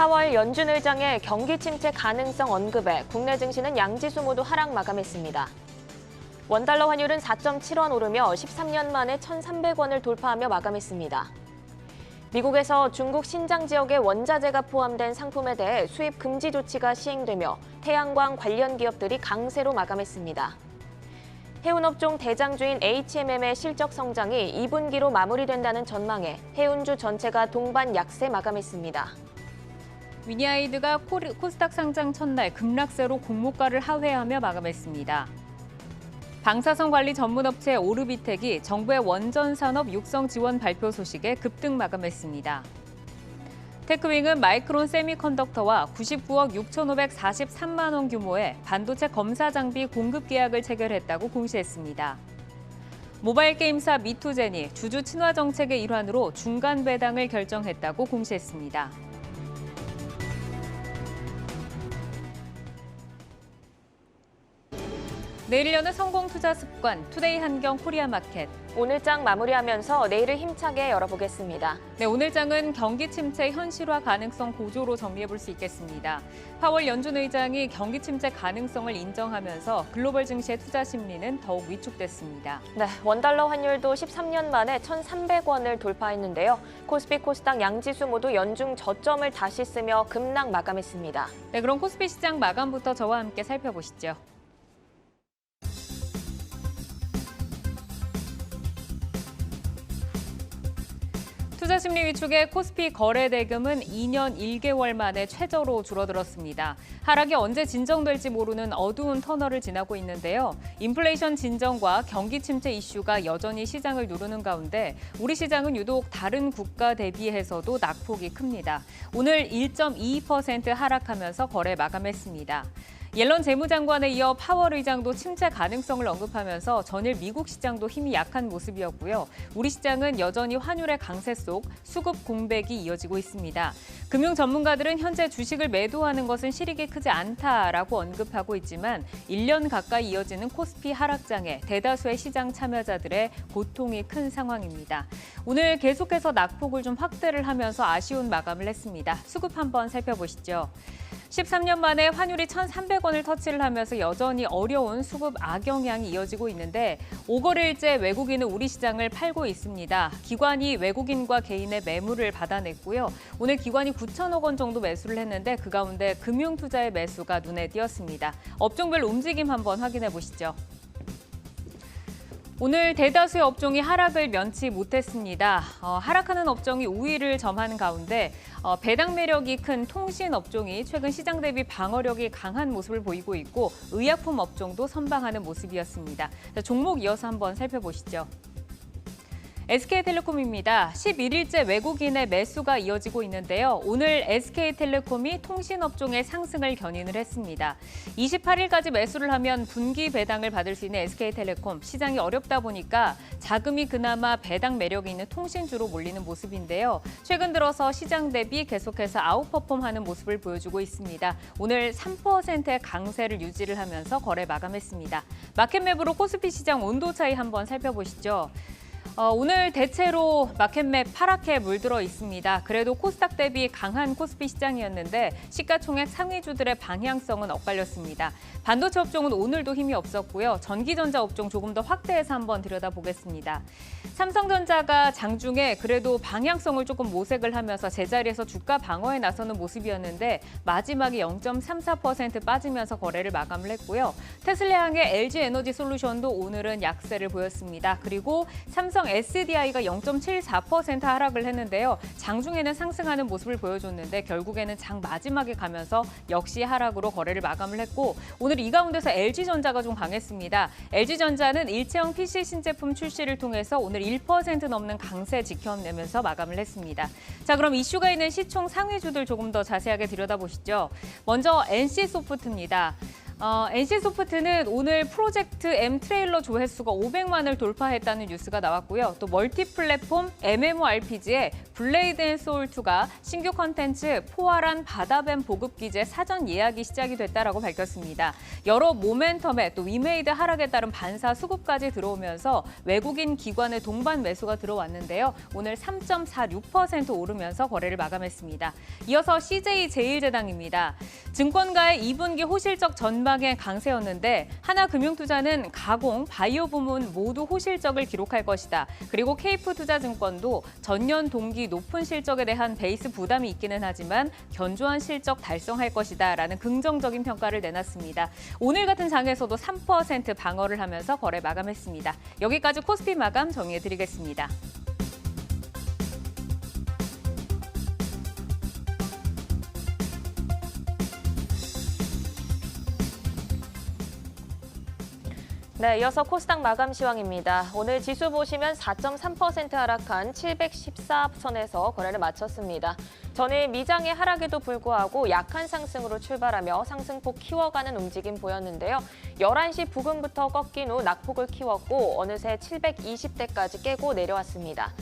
파월 연준 의장의 경기 침체 가능성 언급에 국내 증시는 양지수 모두 하락 마감했습니다. 원달러 환율은 4.7원 오르며 13년 만에 1,300원을 돌파하며 마감했습니다. 미국에서 중국 신장 지역의 원자재가 포함된 상품에 대해 수입 금지 조치가 시행되며 태양광 관련 기업들이 강세로 마감했습니다. 해운업종 대장주인 HMM의 실적 성장이 2분기로 마무리된다는 전망에 해운주 전체가 동반 약세 마감했습니다. 위니아이드가 코스닥 상장 첫날 급락세로 공모가를 하회하며 마감했습니다. 방사선 관리 전문업체 오르비텍이 정부의 원전산업 육성 지원 발표 소식에 급등 마감했습니다. 테크윙은 마이크론 세미컨덕터와 99억 6,543만 원 규모의 반도체 검사 장비 공급 계약을 체결했다고 공시했습니다. 모바일 게임사 미투젠이 주주 친화 정책의 일환으로 중간 배당을 결정했다고 공시했습니다. 내일 여는 성공 투자 습관, 투데이 한경 코리아 마켓. 오늘 장 마무리하면서 내일을 힘차게 열어보겠습니다. 네, 오늘 장은 경기 침체 현실화 가능성 고조로 정리해볼 수 있겠습니다. 파월 연준 의장이 경기 침체 가능성을 인정하면서 글로벌 증시의 투자 심리는 더욱 위축됐습니다. 네, 원달러 환율도 13년 만에 1,300원을 돌파했는데요. 코스피, 코스닥 양지수 모두 연중 저점을 다시 쓰며 급락 마감했습니다. 네, 그럼 코스피 시장 마감부터 저와 함께 살펴보시죠. 투자 심리 위축의 코스피 거래 대금은 2년 1개월 만에 최저로 줄어들었습니다. 하락이 언제 진정될지 모르는 어두운 터널을 지나고 있는데요. 인플레이션 진정과 경기 침체 이슈가 여전히 시장을 누르는 가운데 우리 시장은 유독 다른 국가 대비해서도 낙폭이 큽니다. 오늘 1.22% 하락하면서 거래 마감했습니다. 옐런 재무장관에 이어 파월 의장도 침체 가능성을 언급하면서 전일 미국 시장도 힘이 약한 모습이었고요. 우리 시장은 여전히 환율의 강세 속 수급 공백이 이어지고 있습니다. 금융 전문가들은 현재 주식을 매도하는 것은 실익이 크지 않다라고 언급하고 있지만 1년 가까이 이어지는 코스피 하락장에 대다수의 시장 참여자들의 고통이 큰 상황입니다. 오늘 계속해서 낙폭을 좀 확대를 하면서 아쉬운 마감을 했습니다. 수급 한번 살펴보시죠. 13년 만에 환율이 1,300원을 터치를 하면서 여전히 어려운 수급 악영향이 이어지고 있는데 5거래일째 외국인은 우리 시장을 팔고 있습니다. 기관이 외국인과 개인의 매물을 받아냈고요. 오늘 기관이 9천억 원 정도 매수를 했는데 그 가운데 금융투자의 매수가 눈에 띄었습니다. 업종별 움직임 한번 확인해 보시죠. 오늘 대다수의 업종이 하락을 면치 못했습니다. 하락하는 업종이 우위를 점하는 가운데 배당 매력이 큰 통신 업종이 최근 시장 대비 방어력이 강한 모습을 보이고 있고 의약품 업종도 선방하는 모습이었습니다. 종목 이어서 한번 살펴보시죠. SK텔레콤입니다. 11일째 외국인의 매수가 이어지고 있는데요. 오늘 SK텔레콤이 통신업종의 상승을 견인을 했습니다. 28일까지 매수를 하면 분기 배당을 받을 수 있는 SK텔레콤. 시장이 어렵다 보니까 자금이 그나마 배당 매력이 있는 통신주로 몰리는 모습인데요. 최근 들어서 시장 대비 계속해서 아웃퍼폼하는 모습을 보여주고 있습니다. 오늘 3%의 강세를 유지를 하면서 거래 마감했습니다. 마켓맵으로 코스피 시장 온도 차이 한번 살펴보시죠. 오늘 대체로 마켓맵 파랗게 물들어 있습니다. 그래도 코스닥 대비 강한 코스피 시장이었는데 시가총액 상위주들의 방향성은 엇갈렸습니다. 반도체 업종은 오늘도 힘이 없었고요. 전기전자 업종 조금 더 확대해서 한번 들여다보겠습니다. 삼성전자가 장중에 그래도 방향성을 조금 모색을 하면서 제자리에서 주가 방어에 나서는 모습이었는데 마지막에 0.34% 빠지면서 거래를 마감을 했고요. 테슬라향의 LG에너지솔루션도 오늘은 약세를 보였습니다. 그리고 삼성 SDI가 0.74% 하락을 했는데요. 장중에는 상승하는 모습을 보여줬는데 결국에는 장 마지막에 가면서 역시 하락으로 거래를 마감을 했고 오늘 이 가운데서 LG전자가 좀 강했습니다. LG전자는 일체형 PC 신제품 출시를 통해서 오늘 1% 넘는 강세 지켜내면서 마감을 했습니다. 자, 그럼 이슈가 있는 시총 상위주들 조금 더 자세하게 들여다보시죠. 먼저 NC소프트입니다. NC소프트는 오늘 프로젝트 M 트레일러 조회수가 500만을 돌파했다는 뉴스가 나왔고요. 또 멀티 플랫폼 MMORPG의 블레이드 앤 소울 2가 신규 컨텐츠 포화란 바다뱀 보급 기제 사전 예약이 시작이 됐다라고 밝혔습니다. 여러 모멘텀에 또 위메이드 하락에 따른 반사 수급까지 들어오면서 외국인 기관의 동반 매수가 들어왔는데요. 오늘 3.46% 오르면서 거래를 마감했습니다. 이어서 CJ제일제당입니다. 증권가의 2분기 호실적 전망의 강세였는데 하나금융투자는 가공, 바이오 부문 모두 호실적을 기록할 것이다. 그리고 KF투자증권도 전년 동기 높은 실적에 대한 베이스 부담이 있기는 하지만 견조한 실적 달성할 것이다 라는 긍정적인 평가를 내놨습니다. 오늘 같은 장에서도 3% 방어를 하면서 거래 마감했습니다. 여기까지 코스피 마감 정리해드리겠습니다. 네, 이어서 코스닥 마감 시황입니다. 오늘 지수 보시면 4.3% 하락한 714선에서 거래를 마쳤습니다. 전일 미장의 하락에도 불구하고 약한 상승으로 출발하며 상승폭 키워가는 움직임 보였는데요. 11시 부근부터 꺾인 후 낙폭을 키웠고 어느새 720대까지 깨고 내려왔습니다.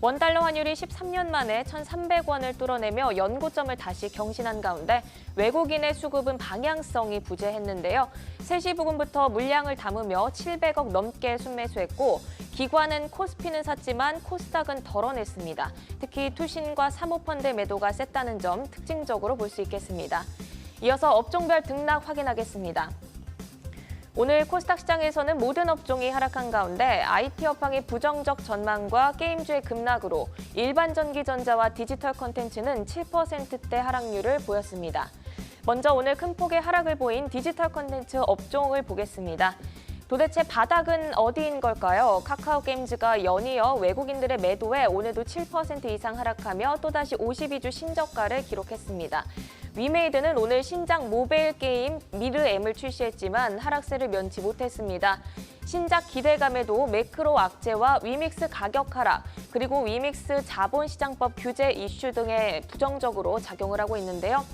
원달러 환율이 13년 만에 1,300원을 뚫어내며 연고점을 다시 경신한 가운데 외국인의 수급은 방향성이 부재했는데요. 3시 부근부터 물량을 담으며 700억 넘게 순매수했고 기관은 코스피는 샀지만 코스닥은 덜어냈습니다. 특히 투신과 사모펀드 매도가 셌다는 점 특징적으로 볼 수 있겠습니다. 이어서 업종별 등락 확인하겠습니다. 오늘 코스닥 시장에서는 모든 업종이 하락한 가운데 IT 업황의 부정적 전망과 게임주의 급락으로 일반 전기전자와 디지털 콘텐츠는 7%대 하락률을 보였습니다. 먼저 오늘 큰 폭의 하락을 보인 디지털 콘텐츠 업종을 보겠습니다. 도대체 바닥은 어디인 걸까요? 카카오게임즈가 연이어 외국인들의 매도에 오늘도 7% 이상 하락하며 또다시 52주 신저가를 기록했습니다. 위메이드는 오늘 신작 모바일 게임 미르M을 출시했지만 하락세를 면치 못했습니다. 신작 기대감에도 매크로 악재와 위믹스 가격 하락, 그리고 위믹스 자본시장법 규제 이슈 등에 부정적으로 작용을 하고 있는데요.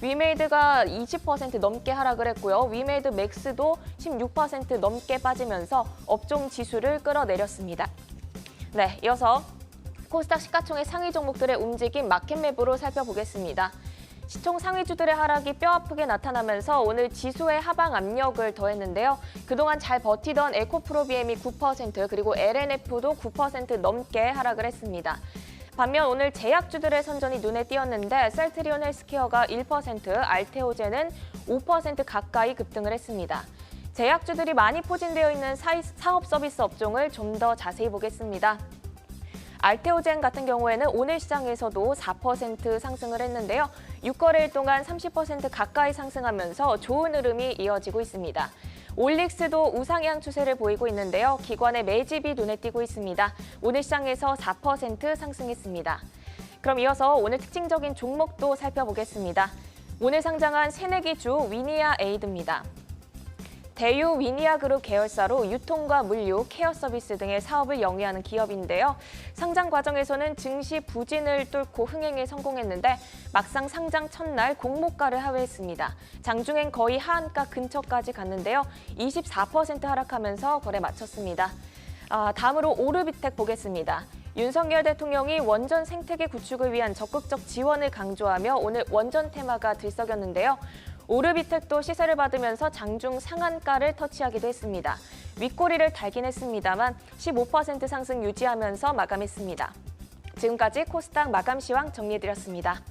위메이드가 20% 넘게 하락을 했고요. 위메이드 맥스도 16% 넘게 빠지면서 업종 지수를 끌어내렸습니다. 네, 이어서 코스닥 시가총액 상위 종목들의 움직임 마켓맵으로 살펴보겠습니다. 시총 상위주들의 하락이 뼈아프게 나타나면서 오늘 지수의 하방 압력을 더했는데요. 그동안 잘 버티던 에코프로비엠이 9%, 그리고 LNF도 9% 넘게 하락을 했습니다. 반면 오늘 제약주들의 선전이 눈에 띄었는데 셀트리온 헬스케어가 1%, 알테오젠은 5% 가까이 급등을 했습니다. 제약주들이 많이 포진되어 있는 사업 서비스 업종을 좀 더 자세히 보겠습니다. 알테오젠 같은 경우에는 오늘 시장에서도 4% 상승을 했는데요. 6거래일 동안 30% 가까이 상승하면서 좋은 흐름이 이어지고 있습니다. 올릭스도 우상향 추세를 보이고 있는데요. 기관의 매집이 눈에 띄고 있습니다. 오늘 시장에서 4% 상승했습니다. 그럼 이어서 오늘 특징적인 종목도 살펴보겠습니다. 오늘 상장한 새내기주 위니아 에이드입니다. 대유 위니아그룹 계열사로 유통과 물류, 케어 서비스 등의 사업을 영위하는 기업인데요. 상장 과정에서는 증시 부진을 뚫고 흥행에 성공했는데 막상 상장 첫날 공모가를 하회했습니다. 장중엔 거의 하한가 근처까지 갔는데요. 24% 하락하면서 거래 마쳤습니다. 다음으로 오르비텍 보겠습니다. 윤석열 대통령이 원전 생태계 구축을 위한 적극적 지원을 강조하며 오늘 원전 테마가 들썩였는데요. 오르비텍도 시세를 받으면서 장중 상한가를 터치하기도 했습니다. 윗꼬리를 달긴 했습니다만 15% 상승 유지하면서 마감했습니다. 지금까지 코스닥 마감 시황 정리해드렸습니다.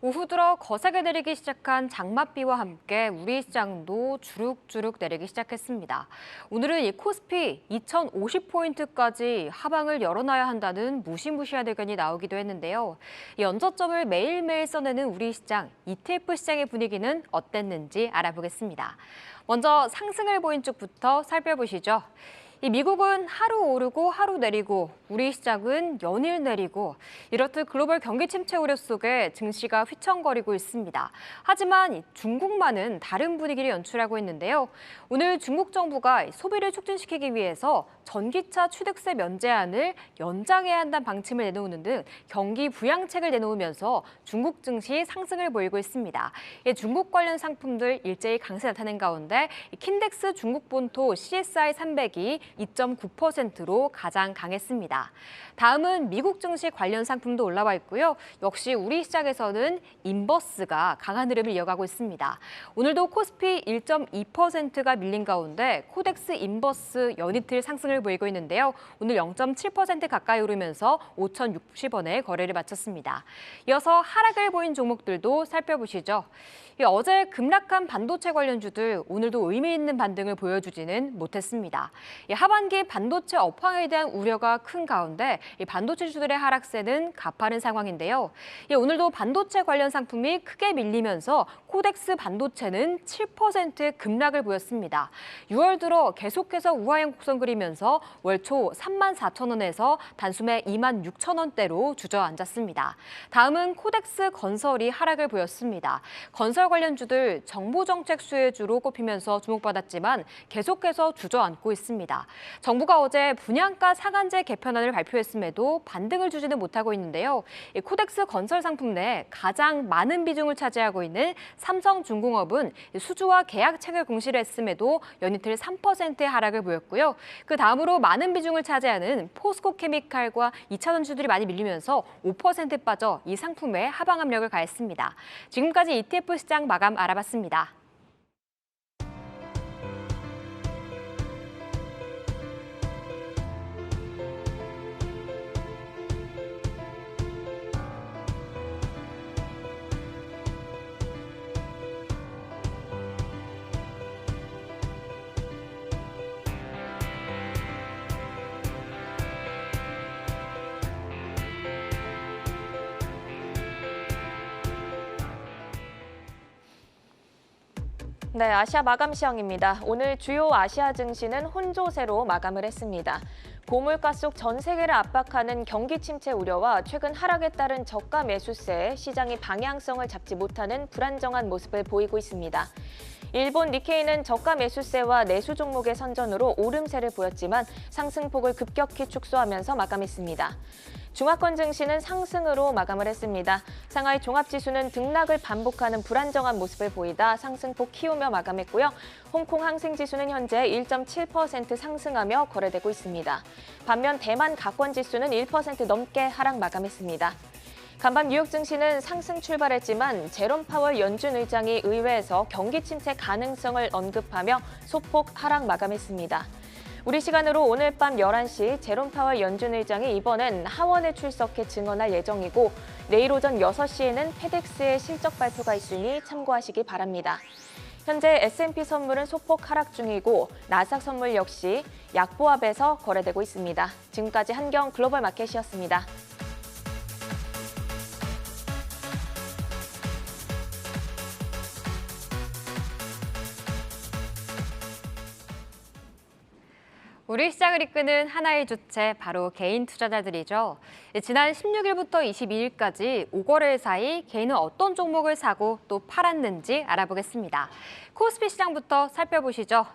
오후 들어 거세게 내리기 시작한 장맛비와 함께 우리 시장도 주룩주룩 내리기 시작했습니다. 오늘은 이 코스피 2050포인트까지 하방을 열어놔야 한다는 무시무시한 의견이 나오기도 했는데요. 이 언저점을 매일매일 써내는 우리 시장, ETF 시장의 분위기는 어땠는지 알아보겠습니다. 먼저 상승을 보인 쪽부터 살펴보시죠. 이 미국은 하루 오르고 하루 내리고 우리 시장은 연일 내리고 이렇듯 글로벌 경기 침체 우려 속에 증시가 휘청거리고 있습니다. 하지만 중국만은 다른 분위기를 연출하고 있는데요. 오늘 중국 정부가 소비를 촉진시키기 위해서 전기차 취득세 면제안을 연장해야 한다는 방침을 내놓는 등 경기 부양책을 내놓으면서 중국 증시 상승을 보이고 있습니다. 중국 관련 상품들 일제히 강세 나타낸 가운데 킨덱스 중국 본토 CSI 300이 2.9%로 가장 강했습니다. 다음은 미국 증시 관련 상품도 올라와 있고요. 역시 우리 시장에서는 인버스가 강한 흐름을 이어가고 있습니다. 오늘도 코스피 1.2%가 밀린 가운데 코덱스 인버스 연이틀 상승을 보이고 있는데요. 오늘 0.7% 가까이 오르면서 5,060원에 거래를 마쳤습니다. 이어서 하락을 보인 종목들도 살펴보시죠. 어제 급락한 반도체 관련주들 오늘도 의미 있는 반등을 보여주지는 못했습니다. 하반기 반도체 업황에 대한 우려가 큰 가운데 반도체주들의 하락세는 가파른 상황인데요. 오늘도 반도체 관련 상품이 크게 밀리면서 코덱스 반도체는 7%의 급락을 보였습니다. 6월 들어 계속해서 우하형 곡선 그리면서 월초 34,000원에서 단숨에 26,000원대로 주저앉았습니다. 다음은 코덱스 건설이 하락을 보였습니다. 건설 관련주들 정보정책 수혜주로 꼽히면서 주목받았지만 계속해서 주저앉고 있습니다. 정부가 어제 분양가 상한제 개편안을 발표했음에도 반등을 주지는 못하고 있는데요. 코덱스 건설 상품 내 가장 많은 비중을 차지하고 있는 삼성중공업은 수주와 계약 체결 공시를 했음에도 연이틀 3%의 하락을 보였고요. 그 다음으로 많은 비중을 차지하는 포스코케미칼과 2차전주들이 많이 밀리면서 5% 빠져 이 상품에 하방 압력을 가했습니다. 지금까지 ETF 시장 마감 알아봤습니다. 네, 아시아 마감 시황입니다. 오늘 주요 아시아 증시는 혼조세로 마감을 했습니다. 고물가 속 전 세계를 압박하는 경기 침체 우려와 최근 하락에 따른 저가 매수세에 시장이 방향성을 잡지 못하는 불안정한 모습을 보이고 있습니다. 일본 니케이는 저가 매수세와 내수 종목의 선전으로 오름세를 보였지만 상승폭을 급격히 축소하면서 마감했습니다. 중화권 증시는 상승으로 마감을 했습니다. 상하이 종합지수는 등락을 반복하는 불안정한 모습을 보이다 상승폭 키우며 마감했고요. 홍콩 항생지수는 현재 1.7% 상승하며 거래되고 있습니다. 반면 대만 가권지수는 1% 넘게 하락 마감했습니다. 간밤 뉴욕 증시는 상승 출발했지만 제롬 파월 연준 의장이 의회에서 경기 침체 가능성을 언급하며 소폭 하락 마감했습니다. 우리 시간으로 오늘 밤 11시 제롬 파월 연준 의장이 이번엔 하원에 출석해 증언할 예정이고 내일 오전 6시에는 페덱스의 실적 발표가 있으니 참고하시기 바랍니다. 현재 S&P 선물은 소폭 하락 중이고 나스닥 선물 역시 약보합에서 거래되고 있습니다. 지금까지 한경 글로벌 마켓이었습니다. 우리 시장을 이끄는 하나의 주체, 바로 개인 투자자들이죠. 지난 16일부터 22일까지 5거래일 사이 개인은 어떤 종목을 사고 또 팔았는지 알아보겠습니다. 코스피 시장부터 살펴보시죠.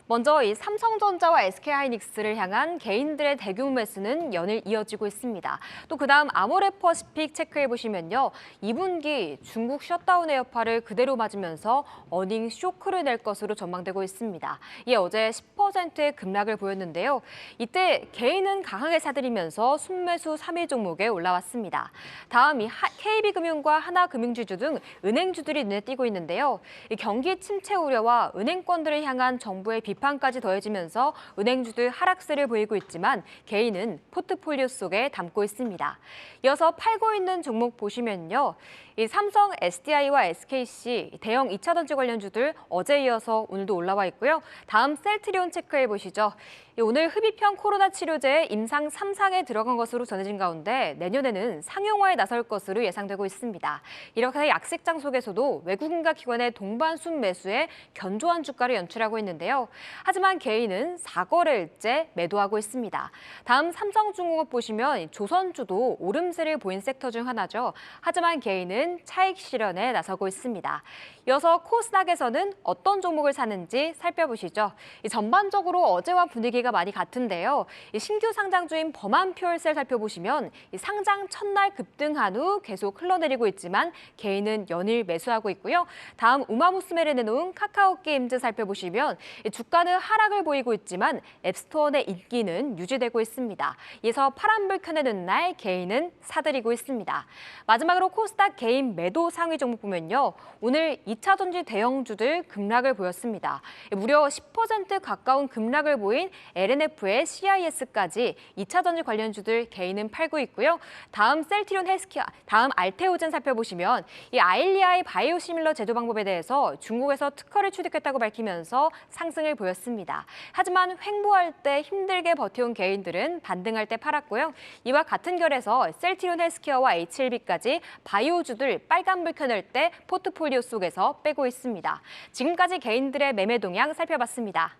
먼저 이 삼성전자와 SK하이닉스를 향한 개인들의 대규모 매수는 연일 이어지고 있습니다. 또 그다음 아모레퍼시픽 체크해보시면요. 2분기 중국 셧다운의 여파를 그대로 맞으면서 어닝 쇼크를 낼 것으로 전망되고 있습니다. 이에 어제 10%의 급락을 보였는데요. 이때 개인은 강하게 사들이면서 순매수 3위 종목에 올라왔습니다. 다음 이 KB금융과 하나금융지주 등 은행주들이 눈에 띄고 있는데요. 이 경기 침체 우려와 은행권들을 향한 정부의 비판 비판까지 더해지면서 은행주들 하락세를 보이고 있지만 개인은 포트폴리오 속에 담고 있습니다. 이어서 팔고 있는 종목 보시면요. 이 삼성, SDI와 SKC 대형 2차전지 관련주들 어제 이어서 오늘도 올라와 있고요. 다음 셀트리온 체크해 보시죠. 오늘 흡입형 코로나 치료제 임상 3상에 들어간 것으로 전해진 가운데 내년에는 상용화에 나설 것으로 예상되고 있습니다. 이렇게 약식장 속에서도 외국인과 기관의 동반 순매수에 견조한 주가를 연출하고 있는데요. 하지만 개인은 4거래일째 매도하고 있습니다. 다음 삼성중공업 보시면 조선주도 오름세를 보인 섹터 중 하나죠. 하지만 개인은 차익 실현에 나서고 있습니다. 이어서 코스닥에서는 어떤 종목을 사는지 살펴보시죠. 전반적으로 어제와 분위기가 많이 같은데요. 신규 상장주인 범한퓨얼셀 살펴보시면 상장 첫날 급등한 후 계속 흘러내리고 있지만 개인은 연일 매수하고 있고요. 다음 우마무스메를 내놓은 카카오게임즈 살펴보시면 주가는 하락을 보이고 있지만 앱스토어 내 인기는 유지되고 있습니다. 이에서 파란불 켜내는 날 개인은 사들이고 있습니다. 마지막으로 코스닥 개인 매도 상위 종목 보면요. 오늘 2차전지 대형주들 급락을 보였습니다. 무려 10% 가까운 급락을 보인 LNF의 CIS까지 2차전지 관련주들 개인은 팔고 있고요. 다음 셀트리온 헬스케어, 다음 알테오젠 살펴보시면 이 아일리아의 바이오시밀러 제조 방법에 대해서 중국에서 특허를 취득했다고 밝히면서 상승을 보였습니다. 하지만 횡보할 때 힘들게 버텨온 개인들은 반등할 때 팔았고요. 이와 같은 결에서 셀트리온 헬스케어와 HLB까지 바이오주들 빨간불 켜낼 때 포트폴리오 속에서 빼고 있습니다. 지금까지 개인들의 매매 동향 살펴봤습니다.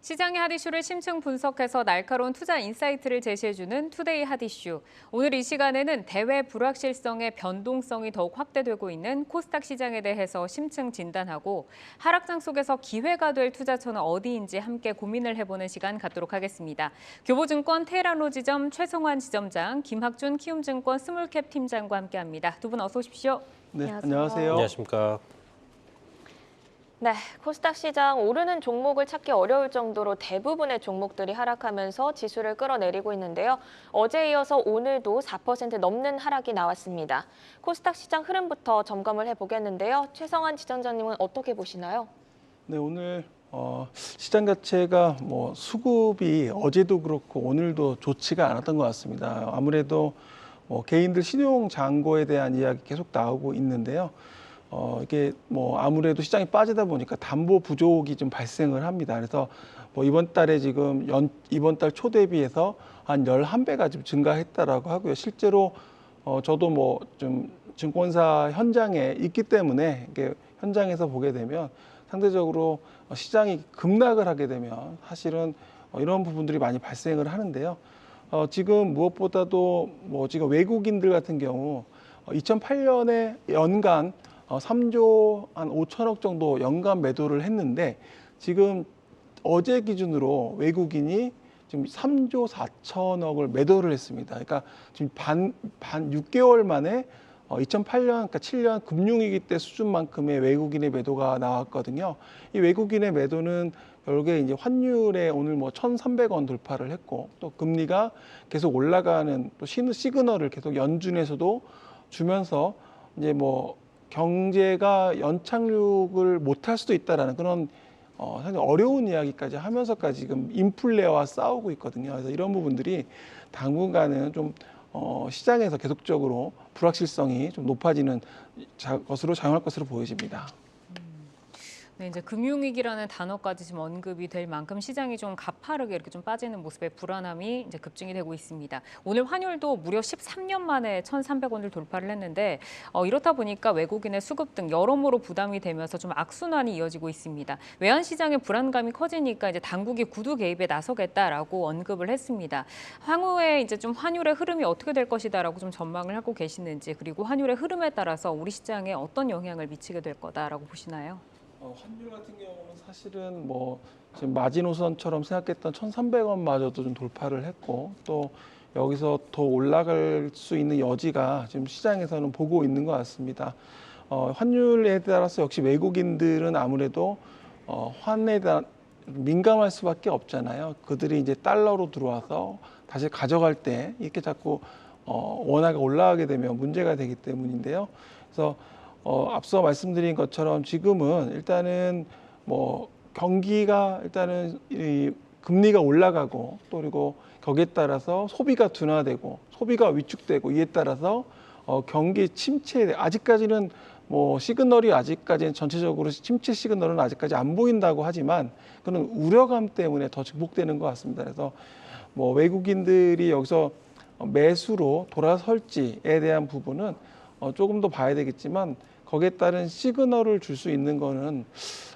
시장의 핫이슈를 심층 분석해서 날카로운 투자 인사이트를 제시해주는 투데이 핫이슈. 오늘 이 시간에는 대외 불확실성의 변동성이 더욱 확대되고 있는 코스닥 시장에 대해서 심층 진단하고 하락장 속에서 기회가 될 투자처는 어디인지 함께 고민을 해보는 시간 갖도록 하겠습니다. 교보증권 테헤란로 지점 최성환 지점장, 김학준 키움증권 스몰캡 팀장과 함께합니다. 두 분 어서 오십시오. 네, 안녕하세요. 안녕하십니까. 네, 코스닥 시장 오르는 종목을 찾기 어려울 정도로 대부분의 종목들이 하락하면서 지수를 끌어내리고 있는데요. 어제에 이어서 오늘도 4% 넘는 하락이 나왔습니다. 코스닥 시장 흐름부터 점검을 해보겠는데요. 최성환 지점장님은 어떻게 보시나요? 네, 오늘 시장 자체가 수급이 어제도 그렇고 오늘도 좋지가 않았던 것 같습니다. 아무래도 개인들 신용 잔고에 대한 이야기 계속 나오고 있는데요. 이게 아무래도 시장이 빠지다 보니까 담보 부족이 좀 발생을 합니다. 그래서 이번 달에 지금 이번 달 초 대비해서 한 11배가 좀 증가했다라고 하고요. 실제로 저도 좀 증권사 현장에 있기 때문에 이게 현장에서 보게 되면 상대적으로 시장이 급락을 하게 되면 사실은 이런 부분들이 많이 발생을 하는데요. 지금 무엇보다도 지금 외국인들 같은 경우 2008년에 연간 3조 한 5천억 정도 연간 매도를 했는데 지금 어제 기준으로 외국인이 지금 3조 4천억을 매도를 했습니다. 그러니까 지금 반 6개월 만에 2008년, 그러니까 7년 금융위기 때 수준만큼의 외국인의 매도가 나왔거든요. 이 외국인의 매도는 결국에 이제 환율에 오늘 1,300원 돌파를 했고 또 금리가 계속 올라가는 또 시그널을 계속 연준에서도 주면서 이제 경제가 연착륙을 못할 수도 있다라는 그런 상당히 어려운 이야기까지 하면서까지 지금 인플레와 싸우고 있거든요. 그래서 이런 부분들이 당분간은 좀 시장에서 계속적으로 불확실성이 좀 높아지는 것으로 작용할 것으로 보여집니다. 네, 이제 금융위기라는 단어까지 지금 언급이 될 만큼 시장이 좀 가파르게 이렇게 좀 빠지는 모습에 불안함이 이제 급증이 되고 있습니다. 오늘 환율도 무려 13년 만에 1,300원을 돌파를 했는데 이렇다 보니까 외국인의 수급 등 여러모로 부담이 되면서 좀 악순환이 이어지고 있습니다. 외환 시장의 불안감이 커지니까 이제 당국이 구두 개입에 나서겠다라고 언급을 했습니다. 향후에 이제 좀 환율의 흐름이 어떻게 될 것이다라고 좀 전망을 하고 계시는지, 그리고 환율의 흐름에 따라서 우리 시장에 어떤 영향을 미치게 될 거다라고 보시나요? 환율 같은 경우는 사실은 뭐 지금 마지노선처럼 생각했던 1,300원마저도 좀 돌파를 했고, 또 여기서 더 올라갈 수 있는 여지가 지금 시장에서는 보고 있는 것 같습니다. 환율에 따라서 역시 외국인들은 아무래도 환에 대한 민감할 수밖에 없잖아요. 그들이 이제 달러로 들어와서 다시 가져갈 때 이렇게 자꾸 원화가 올라가게 되면 문제가 되기 때문인데요. 그래서 앞서 말씀드린 것처럼 지금은 일단은 뭐 경기가 일단은 이 금리가 올라가고, 또 그리고 거기에 따라서 소비가 둔화되고 소비가 위축되고, 이에 따라서 경기 침체, 아직까지는 뭐 시그널이 아직까지는 전체적으로 침체 시그널은 아직까지 안 보인다고 하지만 그런 우려감 때문에 더 증폭되는 것 같습니다. 그래서 뭐 외국인들이 여기서 매수로 돌아설지에 대한 부분은 조금 더 봐야 되겠지만, 거기에 따른 시그널을 줄 수 있는 거는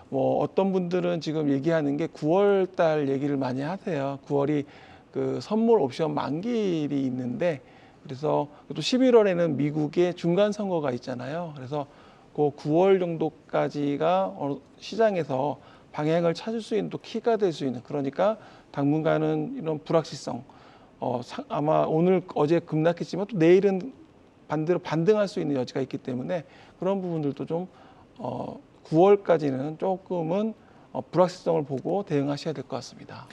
뭐 어떤 분들은 지금 얘기하는 게 9월 달 얘기를 많이 하세요. 9월이 그 선물 옵션 만기일이 있는데, 그래서 또 11월에는 미국의 중간 선거가 있잖아요. 그래서 그 9월 정도까지가 시장에서 방향을 찾을 수 있는 또 키가 될 수 있는, 그러니까 당분간은 이런 불확실성, 아마 오늘 어제 급락했지만 또 내일은 반대로 반등할 수 있는 여지가 있기 때문에 그런 부분들도 좀 9월까지는 조금은 불확실성을 보고 대응하셔야 될 것 같습니다.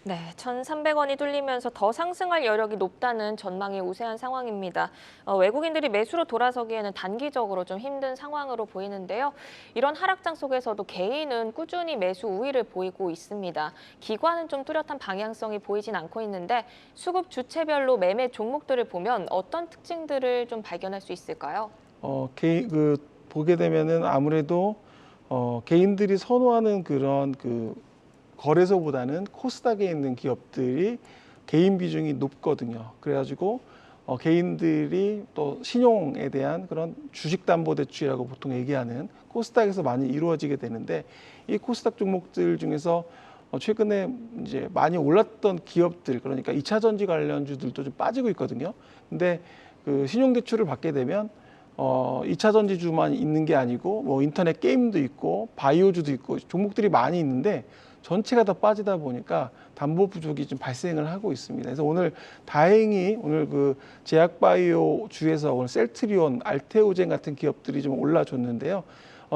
네, 1,300원이 뚫리면서 더 상승할 여력이 높다는 전망이 우세한 상황입니다. 외국인들이 매수로 돌아서기에는 단기적으로 좀 힘든 상황으로 보이는데요. 이런 하락장 속에서도 개인은 꾸준히 매수 우위를 보이고 있습니다. 기관은 좀 뚜렷한 방향성이 보이진 않고 있는데, 수급 주체별로 매매 종목들을 보면 어떤 특징들을 좀 발견할 수 있을까요? 보게 되면은 아무래도 개인들이 선호하는 그런 거래소보다는 코스닥에 있는 기업들이 개인 비중이 높거든요. 그래가지고 개인들이 또 신용에 대한 그런 주식담보대출이라고 보통 얘기하는 코스닥에서 많이 이루어지게 되는데, 이 코스닥 종목들 중에서 최근에 이제 많이 올랐던 기업들, 그러니까 2차 전지 관련주들도 좀 빠지고 있거든요. 근데 그 신용대출을 받게 되면 2차 전지주만 있는 게 아니고 뭐 인터넷 게임도 있고 바이오주도 있고 종목들이 많이 있는데 전체가 다 빠지다 보니까 담보 부족이 좀 발생을 하고 있습니다. 그래서 오늘 다행히 오늘 그 제약바이오 주에서 오늘 셀트리온, 알테오젠 같은 기업들이 좀 올라줬는데요.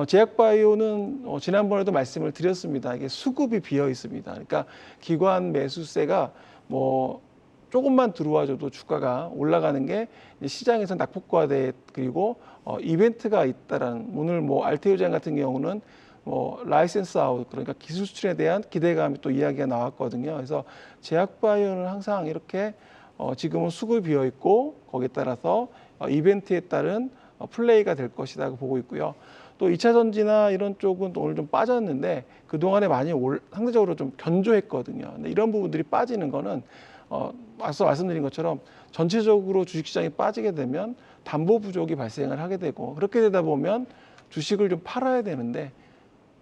제약바이오는 지난번에도 말씀을 드렸습니다. 이게 수급이 비어 있습니다. 그러니까 기관 매수세가 뭐 조금만 들어와줘도 주가가 올라가는 게 시장에서 낙폭과대, 그리고 이벤트가 있다라는, 오늘 뭐 알테오젠 같은 경우는 뭐 라이센스 아웃, 그러니까 기술 수출에 대한 기대감이 또 이야기가 나왔거든요. 그래서 제약바이오는 항상 이렇게 지금은 수급이 비어 있고 거기에 따라서 이벤트에 따른 플레이가 될 것이라고 보고 있고요. 또 2차 전지나 이런 쪽은 또 오늘 좀 빠졌는데 그동안에 많이 상대적으로 좀 견조했거든요. 근데 이런 부분들이 빠지는 거는 앞서 말씀드린 것처럼 전체적으로 주식시장이 빠지게 되면 담보 부족이 발생을 하게 되고, 그렇게 되다 보면 주식을 좀 팔아야 되는데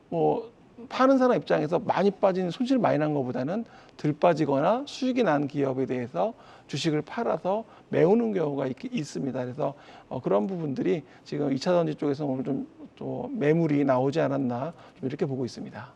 뭐 파는 사람 입장에서 많이 빠진, 손실 많이 난 것보다는 덜 빠지거나 수익이 난 기업에 대해서 주식을 팔아서 메우는 경우가 있습니다. 그래서 그런 부분들이 지금 2차 전지 쪽에서 오늘 좀 또 매물이 나오지 않았나 좀 이렇게 보고 있습니다.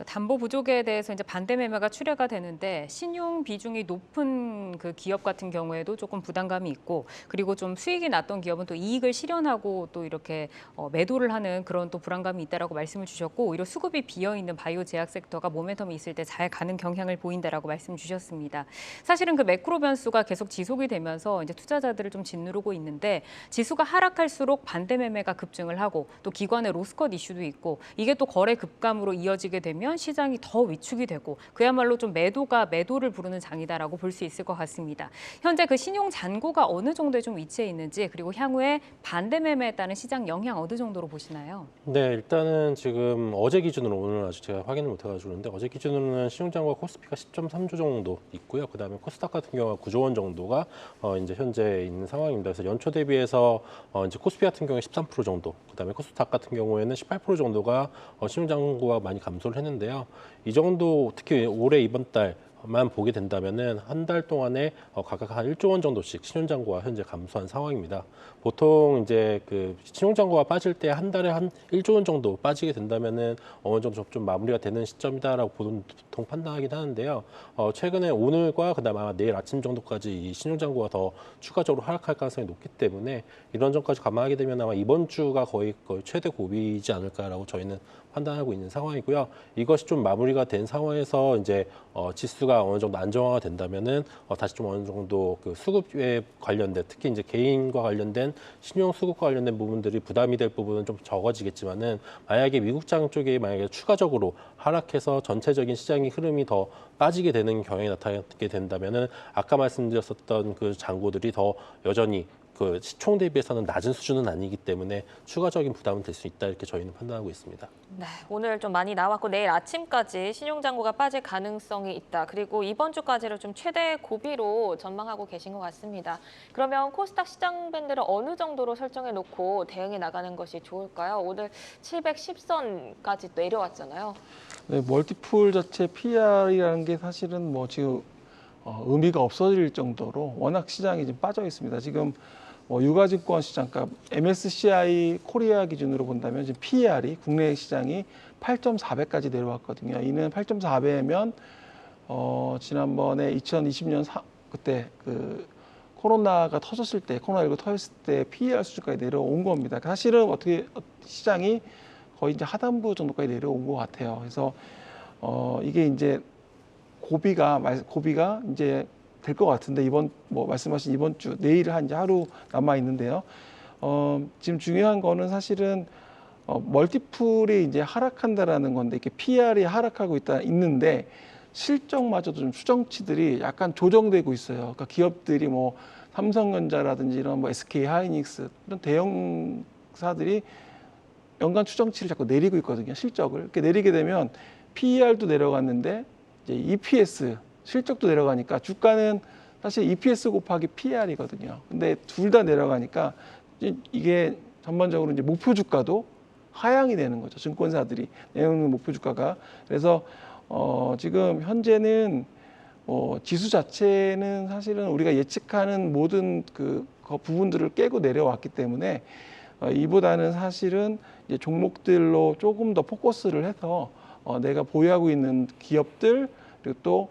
담보 부족에 대해서 이제 반대 매매가 출회가 되는데, 신용 비중이 높은 그 기업 같은 경우에도 조금 부담감이 있고, 그리고 좀 수익이 났던 기업은 또 이익을 실현하고 또 이렇게 매도를 하는 그런 또 불안감이 있다라고 말씀을 주셨고, 오히려 수급이 비어 있는 바이오 제약 섹터가 모멘텀이 있을 때 잘 가는 경향을 보인다라고 말씀 주셨습니다. 사실은 그 매크로 변수가 계속 지속이 되면서 이제 투자자들을 좀 짓누르고 있는데, 지수가 하락할수록 반대 매매가 급증을 하고 또 기관의 로스컷 이슈도 있고, 이게 또 거래 급감으로 이어지게 되면 된다면 시장이 더 위축이 되고 그야말로 좀 매도가 매도를 부르는 장이다라고 볼 수 있을 것 같습니다. 현재 그 신용 잔고가 어느 정도에 좀 위치해 있는지 그리고 향후에 반대 매매에 따른 시장 영향 어느 정도로 보시나요? 네, 일단은 지금 어제 기준으로 오늘 아직 제가 확인을 못 해가지고 그런데 어제 기준으로는 신용장고가 코스피가 10.3조 정도 있고요. 그다음에 코스닥 같은 경우가 9조 원 정도가 이제 현재 있는 상황입니다. 그래서 연초 대비해서 이제 코스피 같은 경우에 13% 정도, 그다음에 코스닥 같은 경우에는 18% 정도가 신용장고가 많이 감소를 했는데요. 이 정도 특히 올해 이번 달만 보게 된다면은 한 달 동안에 각각 한 1조 원 정도씩 신용장고가 현재 감소한 상황입니다. 보통 이제 그 신용장고가 빠질 때 한 달에 한 1조 원 정도 빠지게 된다면은 어느 정도 좀 마무리가 되는 시점이다라고 보통 판단하긴 하는데요. 최근에 오늘과 그다음에 아마 내일 아침 정도까지 이 신용장고가 더 추가적으로 하락할 가능성이 높기 때문에 이런 점까지 감안하게 되면 아마 이번 주가 거의 최대 고비이지 않을까라고 저희는 판단하고 있는 상황이고요. 이것이 좀 마무리가 된 상황에서 이제 지수가 어느 정도 안정화가 된다면은 다시 좀 어느 정도 그 수급에 관련된 특히 이제 개인과 관련된 신용 수급과 관련된 부분들이 부담이 될 부분은 좀 적어지겠지만은 만약에 미국장 쪽에 만약에 추가적으로 하락해서 전체적인 시장의 흐름이 더 빠지게 되는 경향이 나타나게 된다면은 아까 말씀드렸었던 그 잔고들이 더 여전히 그 시총 대비해서는 낮은 수준은 아니기 때문에 추가적인 부담은 될 수 있다 이렇게 저희는 판단하고 있습니다. 네, 오늘 좀 많이 나왔고 내일 아침까지 신용잔고가 빠질 가능성이 있다. 그리고 이번 주까지를 좀 최대 고비로 전망하고 계신 것 같습니다. 그러면 코스닥 시장 밴드를 어느 정도로 설정해 놓고 대응해 나가는 것이 좋을까요? 오늘 710선까지 내려왔잖아요. 네, 멀티풀 자체 PR이라는 게 사실은 뭐 지금 의미가 없어질 정도로 워낙 시장이 지금 빠져 있습니다. 지금 유가증권 시장가 MSCI 코리아 기준으로 본다면 지금 PER이 국내 시장이 8.4배까지 내려왔거든요. 이는 8.4배면 지난번에 2020년 그때 그 코로나가 터졌을 때 코로나19 터졌을 때 PER 수준까지 내려온 겁니다. 사실은 어떻게 시장이 거의 이제 하단부 정도까지 내려온 것 같아요. 그래서 이게 이제 고비가 이제 될 것 같은데 이번 말씀하신 이번 주 내일 이제 하루 남아 있는데요. 지금 중요한 거는 사실은 멀티플이 이제 하락한다라는 건데 이렇게 PR이 하락하고 있는데 실적마저도 좀 추정치들이 약간 조정되고 있어요. 그러니까 기업들이 뭐 삼성전자라든지 이런 SK 하이닉스 이런 대형사들이 연간 추정치를 자꾸 내리고 있거든요. 실적을 이렇게 내리게 되면 PER도 내려갔는데 이제 EPS 실적도 내려가니까 주가는 사실 EPS 곱하기 PER이거든요. 근데 둘 다 내려가니까 이게 전반적으로 이제 목표 주가도 하향이 되는 거죠. 증권사들이 내놓는 목표 주가가. 그래서 지금 현재는 지수 자체는 사실은 우리가 예측하는 모든 그 부분들을 깨고 내려왔기 때문에 이보다는 사실은 이제 종목들로 조금 더 포커스를 해서 내가 보유하고 있는 기업들 그리고 또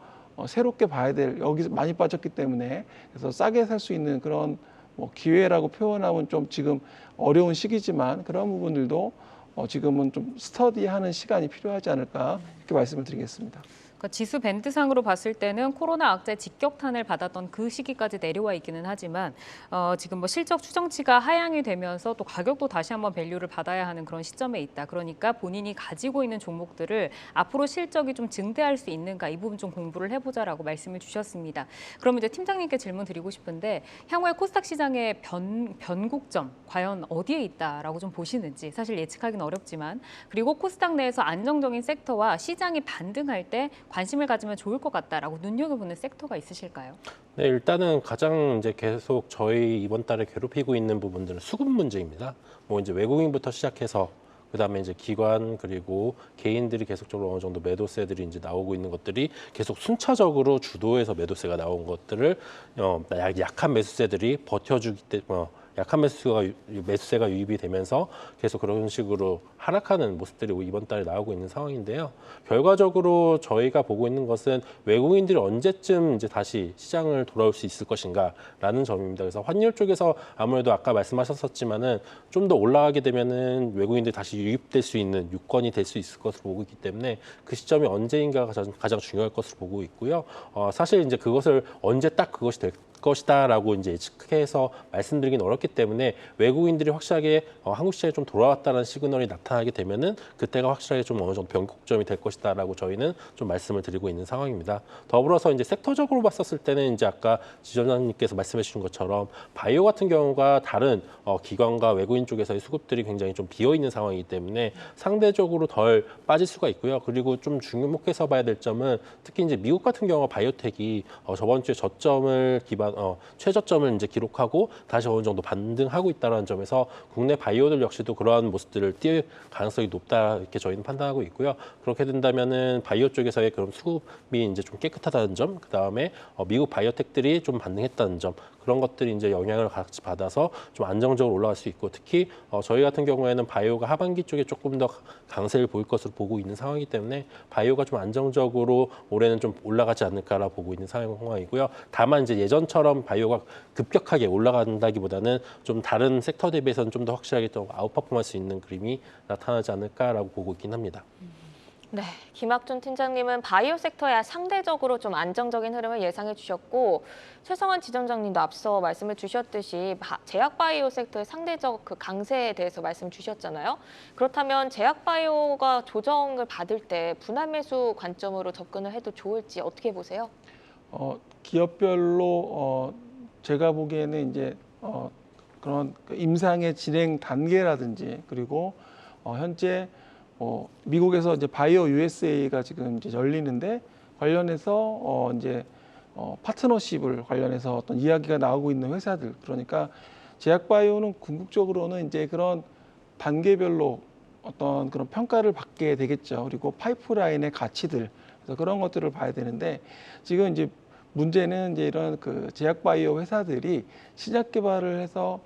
새롭게 봐야 될 여기서 많이 빠졌기 때문에 그래서 싸게 살 수 있는 그런 기회라고 표현하면 좀 지금 어려운 시기지만 그런 부분들도 지금은 좀 스터디하는 시간이 필요하지 않을까 이렇게 말씀을 드리겠습니다. 그러니까 지수 밴드상으로 봤을 때는 코로나 악재 직격탄을 받았던 그 시기까지 내려와 있기는 하지만 지금 뭐 실적 추정치가 하향이 되면서 또 가격도 다시 한번 밸류를 받아야 하는 그런 시점에 있다. 그러니까 본인이 가지고 있는 종목들을 앞으로 실적이 좀 증대할 수 있는가 이 부분 좀 공부를 해보자라고 말씀을 주셨습니다. 그럼 이제 팀장님께 질문 드리고 싶은데 향후에 코스닥 시장의 변곡점 과연 어디에 있다라고 좀 보시는지 사실 예측하기는 어렵지만 그리고 코스닥 내에서 안정적인 섹터와 시장이 반등할 때 관심을 가지면 좋을 것 같다라고 눈여겨보는 섹터가 있으실까요? 네, 일단은 가장 이제 계속 저희 이번 달에 괴롭히고 있는 부분들은 수급 문제입니다. 뭐 이제 외국인부터 시작해서 그다음에 이제 기관 그리고 개인들이 계속적으로 어느 정도 매도세들이 이제 나오고 있는 것들이 계속 순차적으로 주도해서 매도세가 나온 것들을 약한 매수세들이 버텨주기 때문에 약한 매수세가 유입이 되면서 계속 그런 식으로 하락하는 모습들이 이번 달에 나오고 있는 상황인데요. 결과적으로 저희가 보고 있는 것은 외국인들이 언제쯤 이제 다시 시장을 돌아올 수 있을 것인가라는 점입니다. 그래서 환율 쪽에서 아무래도 아까 말씀하셨었지만은 좀 더 올라가게 되면은 외국인들이 다시 유입될 수 있는 유권이 될 수 있을 것으로 보고 있기 때문에 그 시점이 언제인가가 가장 중요할 것으로 보고 있고요. 사실 이제 그것을 언제 딱 그것이 될 것이다라고 이제 예측해서 말씀드리긴 어렵기 때문에 외국인들이 확실하게 한국 시장에 좀 돌아왔다는 시그널이 나타나게 되면은 그때가 확실하게 좀 어느 정도 변곡점이 될 것이다라고 저희는 좀 말씀을 드리고 있는 상황입니다. 더불어서 이제 섹터적으로 봤었을 때는 이제 아까 지점장님께서 말씀해 주신 것처럼 바이오 같은 경우가 다른 기관과 외국인 쪽에서의 수급들이 굉장히 좀 비어 있는 상황이기 때문에 상대적으로 덜 빠질 수가 있고요. 그리고 좀 주목해서 봐야 될 점은 특히 이제 미국 같은 경우가 바이오텍이 저번 주에 저점을 최저점을 이제 기록하고 다시 어느 정도 반등하고 있다는 점에서 국내 바이오들 역시도 그러한 모습들을 띄울 가능성이 높다 이렇게 저희는 판단하고 있고요. 그렇게 된다면은 바이오 쪽에서의 그런 수급이 이제 좀 깨끗하다는 점, 그 다음에 미국 바이오텍들이 좀 반등했다는 점. 그런 것들이 이제 영향을 같이 받아서 좀 안정적으로 올라갈 수 있고 특히 저희 같은 경우에는 바이오가 하반기 쪽에 조금 더 강세를 보일 것으로 보고 있는 상황이기 때문에 바이오가 좀 안정적으로 올해는 좀 올라가지 않을까라고 보고 있는 상황이고요. 다만 이제 예전처럼 바이오가 급격하게 올라간다기보다는 좀 다른 섹터 대비해서는 좀 더 확실하게 또 아웃퍼폼할 수 있는 그림이 나타나지 않을까라고 보고 있긴 합니다. 네, 김학준 팀장님은 바이오 섹터야 상대적으로 좀 안정적인 흐름을 예상해 주셨고 최성원 지점장님도 앞서 말씀을 주셨듯이 제약 바이오 섹터의 상대적 그 강세에 대해서 말씀 주셨잖아요. 그렇다면 제약 바이오가 조정을 받을 때 분할 매수 관점으로 접근을 해도 좋을지 어떻게 보세요? 기업별로 제가 보기에는 이제 그런 임상의 진행 단계라든지 그리고 현재 미국에서 이제 바이오 USA가 지금 이제 열리는데 관련해서 이제 파트너십을 관련해서 어떤 이야기가 나오고 있는 회사들 그러니까 제약 바이오는 궁극적으로는 이제 그런 단계별로 어떤 그런 평가를 받게 되겠죠. 그리고 파이프라인의 가치들 그래서 그런 것들을 봐야 되는데 지금 이제 문제는 이제 이런 그 제약 바이오 회사들이 시작 개발을 해서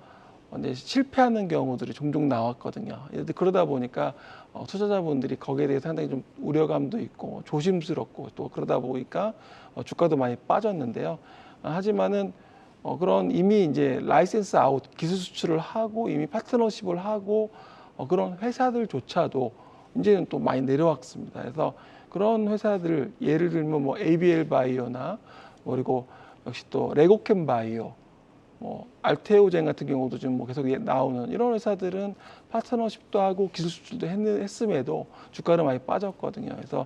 이제 실패하는 경우들이 종종 나왔거든요. 그러다 보니까 투자자분들이 거기에 대해서 상당히 좀 우려감도 있고 조심스럽고 또 그러다 보니까 주가도 많이 빠졌는데요. 하지만은 그런 이미 이제 라이센스 아웃 기술 수출을 하고 이미 파트너십을 하고 그런 회사들조차도 이제는 또 많이 내려왔습니다. 그래서 그런 회사들 예를 들면 뭐 ABL 바이오나 그리고 역시 또 레고캠 바이오 알테오젠 같은 경우도 지금 뭐 계속 나오는 이런 회사들은 파트너십도 하고 기술 수출도 했음에도 주가는 많이 빠졌거든요. 그래서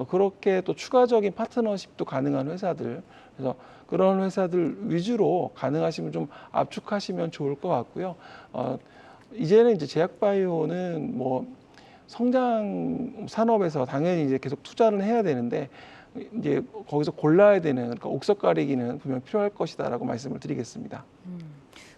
그렇게 또 추가적인 파트너십도 가능한 회사들, 그래서 그런 회사들 위주로 가능하시면 좀 압축하시면 좋을 것 같고요. 이제는 이제 제약바이오는 뭐 성장 산업에서 당연히 이제 계속 투자를 해야 되는데 이제 거기서 골라야 되는 그러니까 옥석 가리기는 분명 필요할 것이다라고 말씀을 드리겠습니다.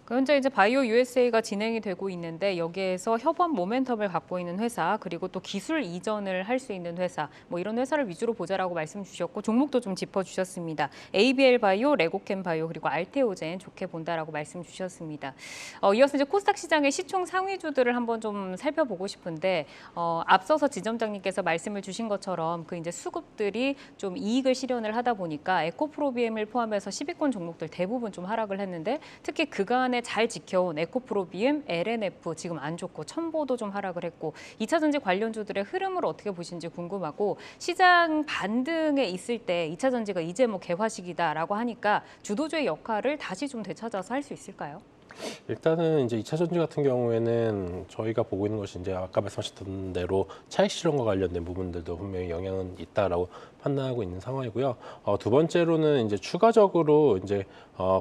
현재 이제 바이오 USA가 진행이 되고 있는데 여기에서 협업 모멘텀을 갖고 있는 회사 그리고 또 기술 이전을 할 수 있는 회사 뭐 이런 회사를 위주로 보자라고 말씀 주셨고 종목도 좀 짚어주셨습니다. ABL 바이오, 레고캠 바이오 그리고 알테오젠 좋게 본다라고 말씀 주셨습니다. 이어서 이제 코스닥 시장의 시총 상위주들을 한번 좀 살펴보고 싶은데 앞서서 지점장님께서 말씀을 주신 것처럼 그 이제 수급들이 좀 이익을 실현을 하다 보니까 에코프로비엠을 포함해서 10위권 종목들 대부분 좀 하락을 했는데 특히 그간에 잘 지켜온 에코프로비엠, LNF 지금 안 좋고 첨보도 좀 하락을 했고 2차 전지 관련주들의 흐름을 어떻게 보시는지 궁금하고 시장 반등에 있을 때 2차 전지가 이제 뭐 개화식이다라고 하니까 주도주의 역할을 다시 좀 되찾아서 할 수 있을까요? 일단은 이제 2차 전지 같은 경우에는 저희가 보고 있는 것이 이제 아까 말씀하셨던 대로 차익 실현과 관련된 부분들도 분명히 영향은 있다라고 판단하고 있는 상황이고요. 두 번째로는 이제 추가적으로 이제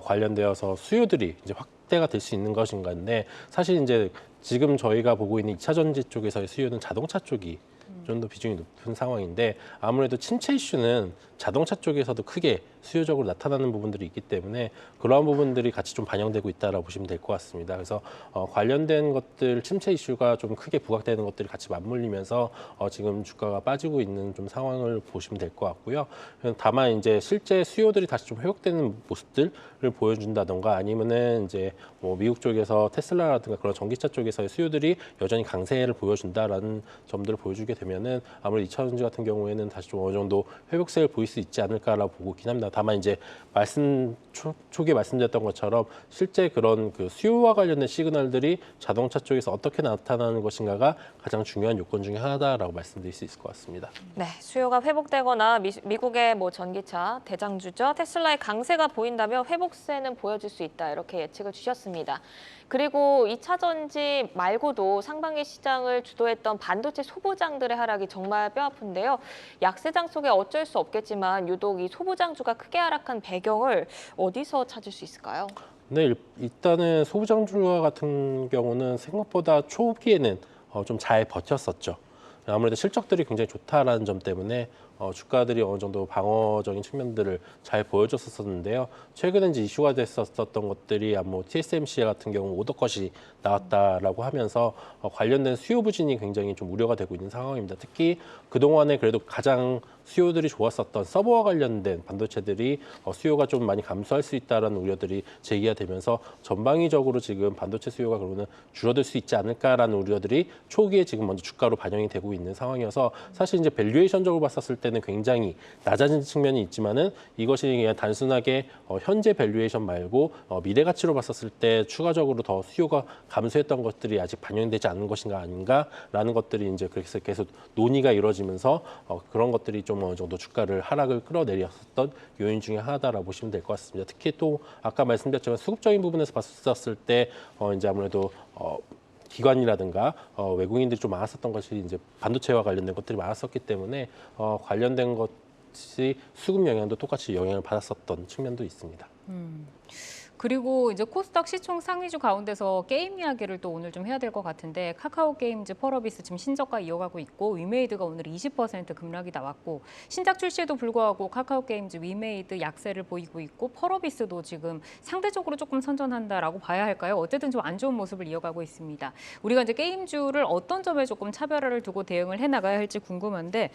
관련되어서 수요들이 이제 확대가 될 수 있는 것인가인데 사실 이제 지금 저희가 보고 있는 2차 전지 쪽에서의 수요는 자동차 쪽이 좀 더 비중이 높은 상황인데 아무래도 침체 이슈는 자동차 쪽에서도 크게 수요적으로 나타나는 부분들이 있기 때문에 그러한 부분들이 같이 좀 반영되고 있다라고 보시면 될 것 같습니다. 그래서 관련된 것들 침체 이슈가 좀 크게 부각되는 것들이 같이 맞물리면서 지금 주가가 빠지고 있는 좀 상황을 보시면 될 것 같고요. 다만 이제 실제 수요들이 다시 좀 회복되는 모습들을 보여준다던가 아니면은 이제 뭐 미국 쪽에서 테슬라라든가 그런 전기차 쪽에서의 수요들이 여전히 강세를 보여준다라는 점들을 보여주게 되면 되면은 아무래도 2차전지 같은 경우에는 다시 좀 어느 정도 회복세를 보일 수 있지 않을까라고 보고 있긴 합니다. 다만 이제 초기에 말씀드렸던 것처럼 실제 그런 그 수요와 관련된 시그널들이 자동차 쪽에서 어떻게 나타나는 것인가가 가장 중요한 요건 중에 하나다라고 말씀드릴 수 있을 것 같습니다. 네, 수요가 회복되거나 미국의 뭐 전기차 대장주죠. 테슬라의 강세가 보인다면 회복세는 보여줄 수 있다. 이렇게 예측을 주셨습니다. 그리고 2차 전지 말고도 상반기 시장을 주도했던 반도체 소부장들의 하락이 정말 뼈아픈데요. 약세장 속에 어쩔 수 없겠지만 유독 이 소부장주가 크게 하락한 배경을 어디서 찾을 수 있을까요? 네, 일단은 소부장주와 같은 경우는 생각보다 초기에는 좀 잘 버텼었죠. 아무래도 실적들이 굉장히 좋다라는 점 때문에 주가들이 어느 정도 방어적인 측면들을 잘 보여줬었는데요. 최근에 이제 이슈가 됐었던 것들이 뭐 TSMC 같은 경우 오더컷이 나왔다라고 하면서 관련된 수요 부진이 굉장히 좀 우려가 되고 있는 상황입니다. 특히 그동안에 그래도 가장 수요들이 좋았었던 서버와 관련된 반도체들이 수요가 좀 많이 감소할 수 있다라는 우려들이 제기가 되면서 전방위적으로 지금 반도체 수요가 그러면 줄어들 수 있지 않을까라는 우려들이 초기에 지금 먼저 주가로 반영이 되고 있는 상황이어서 사실 이제 밸류에이션적으로 봤었을 때는 굉장히 낮아진 측면이 있지만은 이것이 그냥 단순하게 현재 밸류에이션 말고 미래 가치로 봤었을 때 추가적으로 더 수요가 감소했던 것들이 아직 반영되지 않은 것인가 아닌가라는 것들이 이제 그래서 계속 논의가 이루어지면서 그런 것들이 좀 어느 정도 주가를 하락을 끌어내렸었던 요인 중에 하나다라고 보시면 될 것 같습니다. 특히 또 아까 말씀드렸지만 수급적인 부분에서 봤었을 때 이제 아무래도 기관이라든가 외국인들이 좀 많았었던 것이 이제 반도체와 관련된 것들이 많았었기 때문에 관련된 것이 수급 영향도 똑같이 영향을 받았었던 측면도 있습니다. 그리고 이제 코스닥 시총 상위주 가운데서 게임 이야기를 또 오늘 좀 해야 될 것 같은데 카카오 게임즈, 펄어비스 지금 신저가 이어가고 있고 위메이드가 오늘 20% 급락이 나왔고 신작 출시에도 불구하고 카카오 게임즈, 위메이드 약세를 보이고 있고 펄어비스도 지금 상대적으로 조금 선전한다라고 봐야 할까요? 어쨌든 좀 안 좋은 모습을 이어가고 있습니다. 우리가 이제 게임주를 어떤 점에 조금 차별화를 두고 대응을 해나가야 할지 궁금한데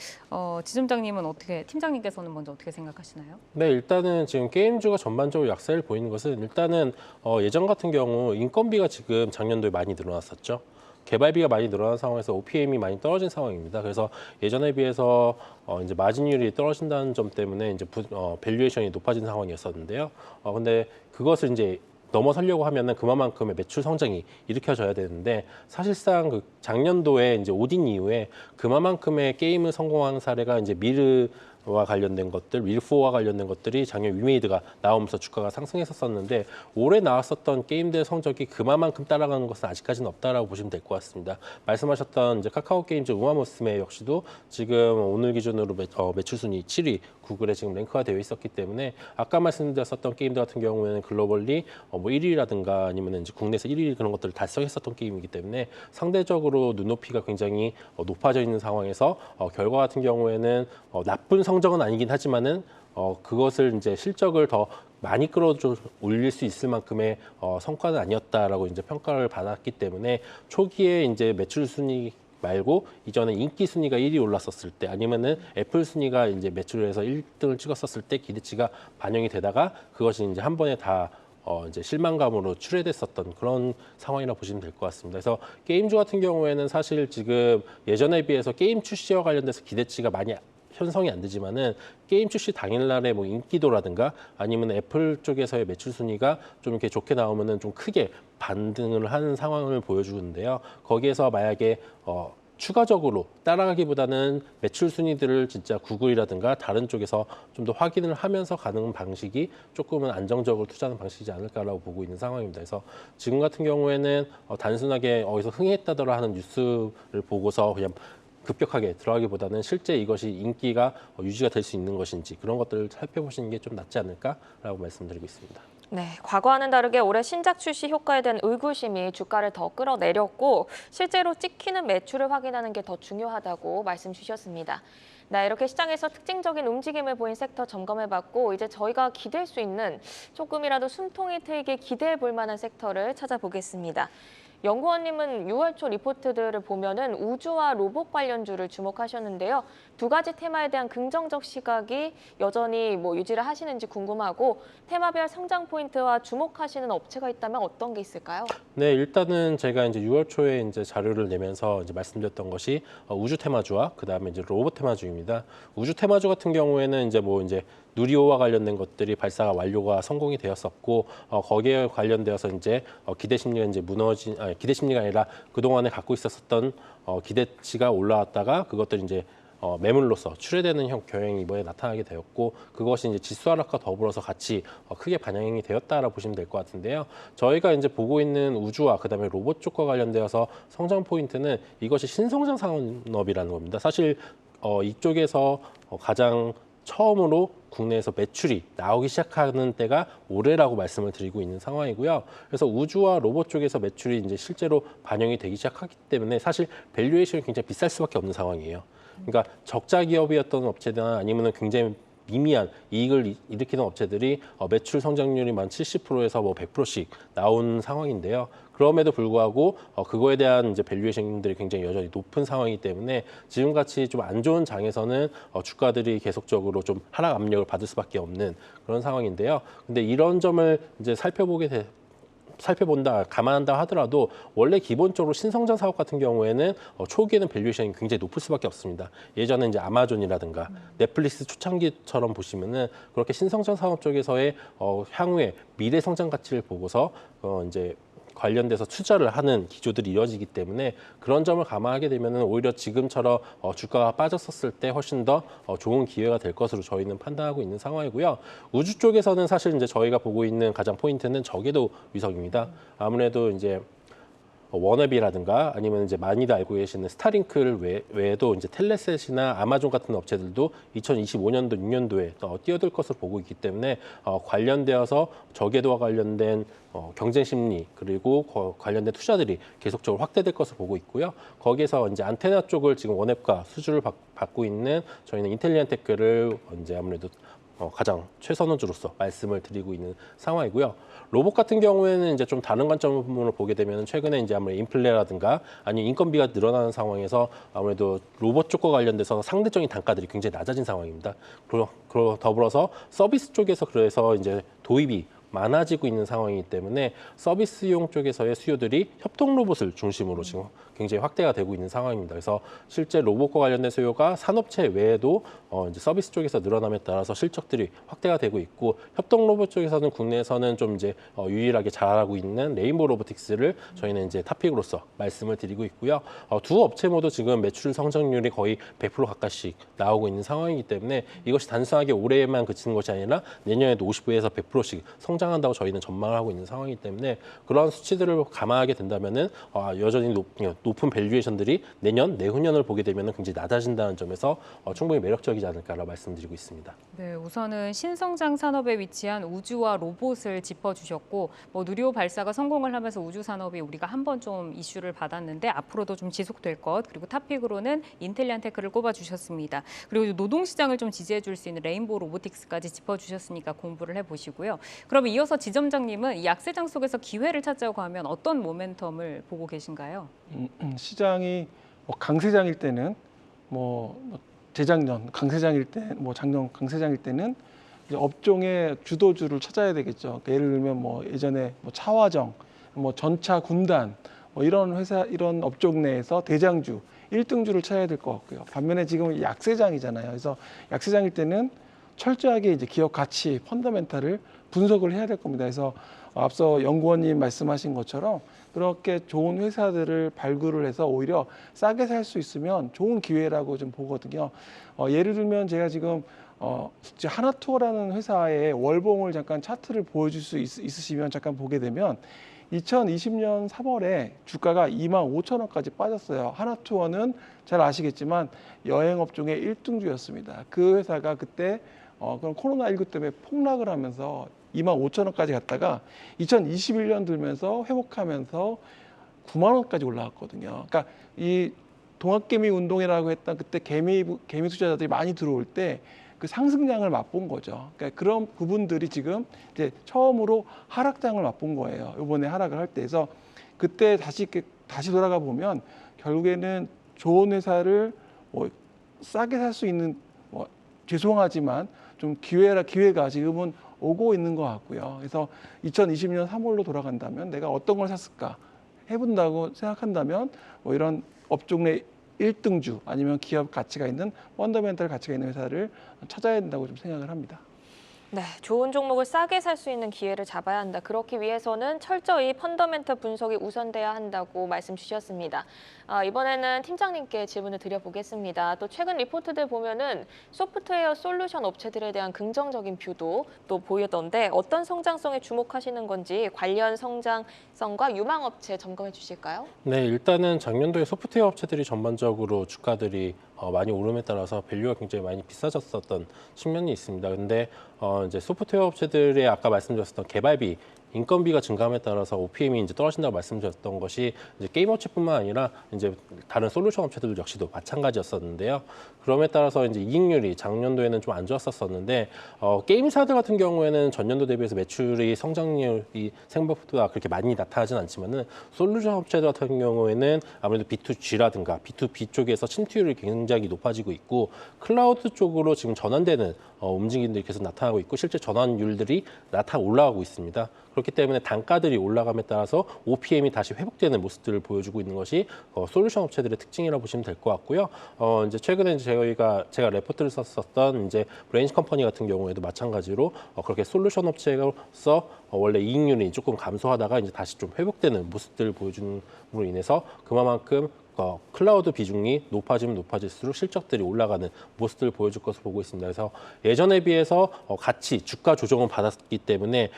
지점장님은 어떻게, 팀장님께서는 먼저 어떻게 생각하시나요? 네, 일단은 지금 게임주가 전반적으로 약세를 보이는 것은 일단은 예전 같은 경우 인건비가 지금 작년도에 많이 늘어났었죠. 개발비가 많이 늘어난 상황에서 OPM이 많이 떨어진 상황입니다. 그래서 예전에 비해서 이제 마진율이 떨어진다는 점 때문에 이제 밸류에이션이 높아진 상황이었었는데요. 근데 그것을 이제 넘어서려고 하면은 그만큼의 매출 성장이 일으켜져야 되는데 사실상 그 작년도에 이제 오딘 이후에 그만큼의 게임을 성공하는 사례가 이제 미르와 관련된 것들, 윌4와 관련된 것들이 작년 위메이드가 나오면서 주가가 상승했었는데 올해 나왔었던 게임들의 성적이 그만큼 따라가는 것은 아직까지는 없다라고 보시면 될 것 같습니다. 말씀하셨던 이제 카카오 게임즈 우마무스메 역시도 지금 오늘 기준으로 매출 순위 7위 구글에 지금 랭크가 되어 있었기 때문에 아까 말씀드렸었던 게임들 같은 경우에는 글로벌리 뭐 1위라든가 아니면 이제 국내에서 1위 그런 것들을 달성했었던 게임이기 때문에 상대적으로 눈높이가 굉장히 높아져 있는 상황에서 결과 같은 경우에는 나쁜 성적은 아니긴 하지만은 그것을 이제 실적을 더 많이 끌어줘 올릴 수 있을 만큼의 성과는 아니었다라고 이제 평가를 받았기 때문에 초기에 이제 매출 순위 말고 이전에 인기 순위가 1위 올랐었을 때 아니면은 애플 순위가 이제 매출에서 1등을 찍었었을 때 기대치가 반영이 되다가 그것이 이제 한 번에 다 이제 실망감으로 출회됐었던 그런 상황이라 보시면 될 것 같습니다. 그래서 게임주 같은 경우에는 사실 지금 예전에 비해서 게임 출시와 관련돼서 기대치가 많이 형성이 안 되지만은 게임 출시 당일날에 뭐 인기도라든가 아니면 애플 쪽에서의 매출 순위가 좀 이렇게 좋게 나오면은 좀 크게 반등을 하는 상황을 보여주는데요. 거기에서 만약에 추가적으로 따라가기보다는 매출 순위들을 진짜 구글이라든가 다른 쪽에서 좀 더 확인을 하면서 가는 방식이 조금은 안정적으로 투자하는 방식이지 않을까라고 보고 있는 상황입니다. 그래서 지금 같은 경우에는 단순하게 어디서 흥했다더라 하는 뉴스를 보고서 그냥 급격하게 들어가기보다는 실제 이것이 인기가 유지가 될 수 있는 것인지 그런 것들을 살펴보시는 게 좀 낫지 않을까라고 말씀드리고 있습니다. 네, 과거와는 다르게 올해 신작 출시 효과에 대한 의구심이 주가를 더 끌어내렸고 실제로 찍히는 매출을 확인하는 게 더 중요하다고 말씀 주셨습니다. 네, 이렇게 시장에서 특징적인 움직임을 보인 섹터 점검해봤고 이제 저희가 기댈 수 있는 조금이라도 숨통이 트이게 기대해 볼 만한 섹터를 찾아보겠습니다. 연구원님은 6월 초 리포트들을 보면은 우주와 로봇 관련주를 주목하셨는데요. 두 가지 테마에 대한 긍정적 시각이 여전히 유지를 하시는지 궁금하고 테마별 성장 포인트와 주목하시는 업체가 있다면 어떤 게 있을까요? 네, 일단은 제가 이제 6월 초에 이제 자료를 내면서 이제 말씀드렸던 것이 우주 테마주와 그다음에 이제 로봇 테마주입니다. 우주 테마주 같은 경우에는 이제 누리호와 관련된 것들이 발사가 완료가 성공이 되었었고 거기에 관련되어서 이제 기대 심리가 이제 기대 심리가 아니라 그동안에 갖고 있었던 기대치가 올라왔다가 그것들이 이제 매물로서 출회되는 경향이 이번에 나타나게 되었고 그것이 이제 지수 하락과 더불어서 같이 크게 반영이 되었다라고 보시면 될 것 같은데요. 저희가 이제 보고 있는 우주와 그다음에 로봇 쪽과 관련되어서 성장 포인트는 이것이 신성장 산업이라는 겁니다. 사실 이쪽에서 가장 처음으로 국내에서 매출이 나오기 시작하는 때가 올해라고 말씀을 드리고 있는 상황이고요. 그래서 우주와 로봇 쪽에서 매출이 이제 실제로 반영이 되기 시작하기 때문에 사실 밸류에이션이 굉장히 비쌀 수밖에 없는 상황이에요. 그러니까 적자 기업이었던 업체나 아니면은 굉장히 미미한 이익을 일으키는 업체들이 매출 성장률이 만 70%에서 100%씩 나온 상황인데요. 그럼에도 불구하고 그거에 대한 이제 밸류에이션들이 굉장히 여전히 높은 상황이기 때문에 지금같이 좀 안 좋은 장에서는 주가들이 계속적으로 좀 하락 압력을 받을 수밖에 없는 그런 상황인데요. 근데 이런 점을 이제 살펴본다, 감안한다 하더라도 원래 기본적으로 신성장 사업 같은 경우에는 초기에는 밸류에이션이 굉장히 높을 수밖에 없습니다. 예전에 이제 아마존이라든가 넷플릭스 초창기처럼 보시면은 그렇게 신성장 사업 쪽에서의 향후에 미래 성장 가치를 보고서 이제 관련돼서 투자를 하는 기조들이 이어지기 때문에 그런 점을 감안하게 되면은 오히려 지금처럼 주가가 빠졌었을 때 훨씬 더 좋은 기회가 될 것으로 저희는 판단하고 있는 상황이고요. 우주 쪽에서는 사실 이제 저희가 보고 있는 가장 포인트는 저궤도 위성입니다. 아무래도 이제 워너비라든가 아니면 이제 많이들 알고 계시는 스타링크를 외에도 이제 텔레셋이나 아마존 같은 업체들도 2025년도, 6년도에 뛰어들 것으로 보고 있기 때문에 관련되어서 저궤도와 관련된 경쟁 심리 그리고 관련된 투자들이 계속적으로 확대될 것으로 보고 있고요. 거기에서 이제 안테나 쪽을 지금 원앱과 수주를 받고 있는 저희는 인텔리안테크를 이제 아무래도 가장 최선원주로서 말씀을 드리고 있는 상황이고요. 로봇 같은 경우에는 이제 좀 다른 관점으로 보게 되면 최근에 이제 아무래도 인플레라든가 아니면 인건비가 늘어나는 상황에서 아무래도 로봇 쪽과 관련돼서 상대적인 단가들이 굉장히 낮아진 상황입니다. 그리고 더불어서 서비스 쪽에서 그래서 이제 도입이 많아지고 있는 상황이기 때문에 서비스용 쪽에서의 수요들이 협동 로봇을 중심으로 지금 굉장히 확대가 되고 있는 상황입니다. 그래서 실제 로봇과 관련된 수요가 산업체 외에도 이제 서비스 쪽에서 늘어남에 따라서 실적들이 확대가 되고 있고 협동 로봇 쪽에서는 국내에서는 좀 이제 유일하게 잘하고 있는 레인보우 로보틱스를 저희는 이제 탑픽으로서 말씀을 드리고 있고요. 두 업체 모두 지금 매출 성장률이 거의 100% 가까이씩 나오고 있는 상황이기 때문에 이것이 단순하게 올해에만 그치는 것이 아니라 내년에도 50%에서 100%씩 성장한다고 저희는 전망을 하고 있는 상황이기 때문에 그러한 수치들을 감안하게 된다면은 여전히 높은 밸류에이션들이 내년, 내후년을 보게 되면 굉장히 낮아진다는 점에서 충분히 매력적이지 않을까라고 말씀드리고 있습니다. 네, 우선은 신성장 산업에 위치한 우주와 로봇을 짚어주셨고 누리호 발사가 성공을 하면서 우주 산업이 우리가 한번 좀 이슈를 받았는데 앞으로도 좀 지속될 것 그리고 탑픽으로는 인텔리안테크를 꼽아주셨습니다. 그리고 노동시장을 좀 지지해 줄 수 있는 레인보우 로보틱스까지 짚어주셨으니까 공부를 해보시고요. 그럼 이어서 지점장님은 이 약세장 속에서 기회를 찾자고 하면 어떤 모멘텀을 보고 계신가요? 시장이 강세장일 때는 재작년 강세장일 때 작년 강세장일 때는 이제 업종의 주도주를 찾아야 되겠죠. 그러니까 예를 들면 예전에 차화정, 전차 군단 이런 회사 이런 업종 내에서 대장주 1등주를 찾아야 될 것 같고요. 반면에 지금 약세장이잖아요. 그래서 약세장일 때는 철저하게 이제 기업 가치 펀더멘탈을 분석을 해야 될 겁니다. 그래서 앞서 연구원님 말씀하신 것처럼 그렇게 좋은 회사들을 발굴을 해서 오히려 싸게 살 수 있으면 좋은 기회라고 좀 보거든요. 예를 들면 제가 지금 하나투어라는 회사의 월봉을 잠깐 차트를 보여줄 수 있으시면 잠깐 보게 되면 2020년 3월에 주가가 25,000원까지 빠졌어요. 하나투어는 잘 아시겠지만 여행업종의 1등주였습니다. 그 회사가 그때 그럼 코로나19 때문에 폭락을 하면서 25,000원까지 갔다가 2021년 들면서 회복하면서 9만 원까지 올라갔거든요. 그러니까 이 동학개미 운동이라고 했던 그때 개미 투자자들이 많이 들어올 때 그 상승장을 맛본 거죠. 그러니까 그런 부분들이 지금 이제 처음으로 하락장을 맛본 거예요. 이번에 하락을 할 때. 그래서 그때 다시 돌아가 보면 결국에는 좋은 회사를 뭐 싸게 살 수 있는 뭐 죄송하지만 좀 기회가 지금은 오고 있는 것 같고요. 그래서 2020년 3월로 돌아간다면 내가 어떤 걸 샀을까 해본다고 생각한다면 뭐 이런 업종 내 1등주 아니면 기업 가치가 있는 펀더멘털 가치가 있는 회사를 찾아야 된다고 좀 생각을 합니다. 네, 좋은 종목을 싸게 살 수 있는 기회를 잡아야 한다. 그렇기 위해서는 철저히 펀더멘털 분석이 우선돼야 한다고 말씀 주셨습니다. 이번에는 팀장님께 질문을 드려보겠습니다. 또 최근 리포트들 보면은 소프트웨어 솔루션 업체들에 대한 긍정적인 뷰도 또 보이던데 어떤 성장성에 주목하시는 건지 관련 성장성과 유망 업체 점검해 주실까요? 네, 일단은 작년도에 소프트웨어 업체들이 전반적으로 주가들이 많이 오름에 따라서 밸류가 굉장히 많이 비싸졌었던 측면이 있습니다. 근데 이제 소프트웨어 업체들의 아까 말씀드렸던 개발비, 인건비가 증감에 따라서 OPM이 이제 떨어진다고 말씀드렸던 것이 이제 게임 업체뿐만 아니라 이제 다른 솔루션 업체들 역시도 마찬가지였었는데요. 그럼에 따라서 이제 이익률이 작년도에는 좀 안 좋았었는데 게임사들 같은 경우에는 전년도 대비해서 매출이 성장률이 생각보다 그렇게 많이 나타나진 않지만은 솔루션 업체들 같은 경우에는 아무래도 B2G라든가 B2B 쪽에서 침투율이 굉장히 높아지고 있고 클라우드 쪽으로 지금 전환되는 움직임들이 계속 나타나고 있고 실제 전환율들이 올라가고 있습니다. 그렇기 때문에 단가들이 올라감에 따라서 OPM이 다시 회복되는 모습들을 보여주고 있는 것이 솔루션 업체들의 특징이라고 보시면 될 것 같고요. 이제 최근에 제가 레포트를 썼었던 이제 브레인스 컴퍼니 같은 경우에도 마찬가지로 그렇게 솔루션 업체로서 원래 이익률이 조금 감소하다가 이제 다시 좀 회복되는 모습들을 보여줌으로 인해서 그만큼 클라우드 비중이 높아지면 높아질수록 실적들이 올라가는 모습들을 보여줄 것으로 보고 있습니다. 그래서 예전에 비해서 같이 주가 조정을 받았기 때문에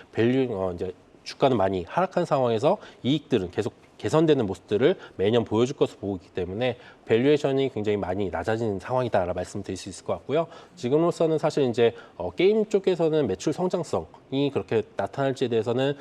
이제 주가는 많이 하락한 상황에서 이익들은 계속 개선되는 모습들을 매년 보여줄 것으로 보고 있기 때문에 밸류에이션이 굉장히 많이 낮아지는 상황이다라고 말씀드릴 수 있을 것 같고요. 지금으로서는 사실 이제 게임 쪽에서는 매출 성장성이 그렇게 나타날지에 대해서는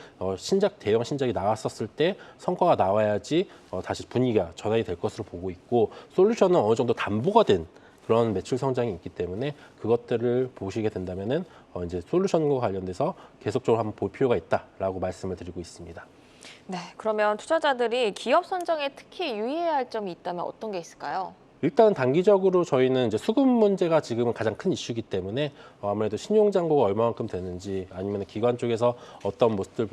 대형 신작이 나왔었을 때 성과가 나와야지 다시 분위기가 전환이 될 것으로 보고 있고 솔루션은 어느 정도 담보가 된 그런 매출 성장이 있기 때문에 그것들을 보시게 된다면은 이제 솔루션과 관련돼서 계속적으로 한번 볼 필요가 있다라고 말씀을 드리고 있습니다. 네, 그러면 투자자들이 기업 선정에 특히 유의해야 할 점이 있다면 어떤 게 있을까요? 일단 단기적으로 저희는 이제 수급 문제가 지금은 가장 큰 이슈이기 때문에 아무래도 신용 잔고가 얼마만큼 되는지 아니면 기관 쪽에서 어떤 모습들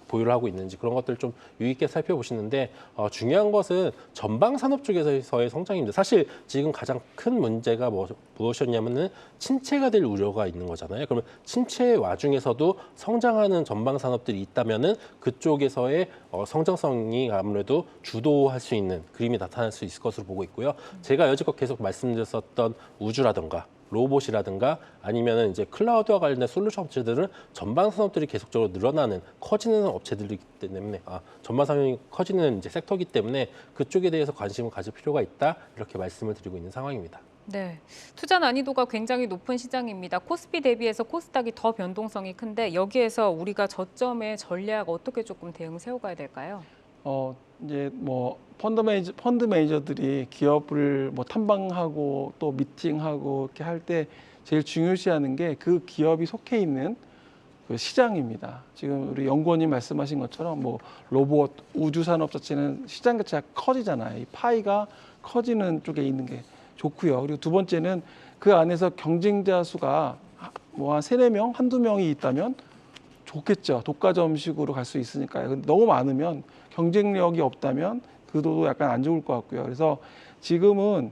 보유를 하고 있는지 그런 것들 좀 유의 있게 살펴보시는데 중요한 것은 전방 산업 쪽에서의 성장입니다. 사실 지금 가장 큰 문제가 무엇이었냐면은 침체가 될 우려가 있는 거잖아요. 그러면 침체의 와중에서도 성장하는 전방 산업들이 있다면은 그쪽에서의 성장성이 아무래도 주도할 수 있는 그림이 나타날 수 있을 것으로 보고 있고요. 제가 여지껏 계속 말씀드렸었던 우주라든가 로봇이라든가 아니면은 이제 클라우드와 관련된 솔루션 업체들은 전방 산업들이 계속적으로 늘어나는 커지는 업체들이기 때문에 전방 산업이 커지는 이제 섹터이기 때문에 그쪽에 대해서 관심을 가질 필요가 있다 이렇게 말씀을 드리고 있는 상황입니다. 네, 투자 난이도가 굉장히 높은 시장입니다. 코스피 대비해서 코스닥이 더 변동성이 큰데 여기에서 우리가 저점의 전략 어떻게 조금 대응 세워가야 될까요? 이제 뭐 펀드 매니저들이 기업을 뭐 탐방하고 또 미팅하고 이렇게 할 때 제일 중요시하는 게 그 기업이 속해 있는 그 시장입니다. 지금 우리 연구원님 말씀하신 것처럼 뭐 로봇, 우주 산업 자체는 시장 자체가 커지잖아요. 이 파이가 커지는 쪽에 있는 게 좋고요. 그리고 두 번째는 그 안에서 경쟁자 수가 뭐 한 3-4명, 한두 명이 있다면 좋겠죠. 독과점식으로 갈 수 있으니까요. 근데 너무 많으면 경쟁력이 없다면 그도 약간 안 좋을 것 같고요. 그래서 지금은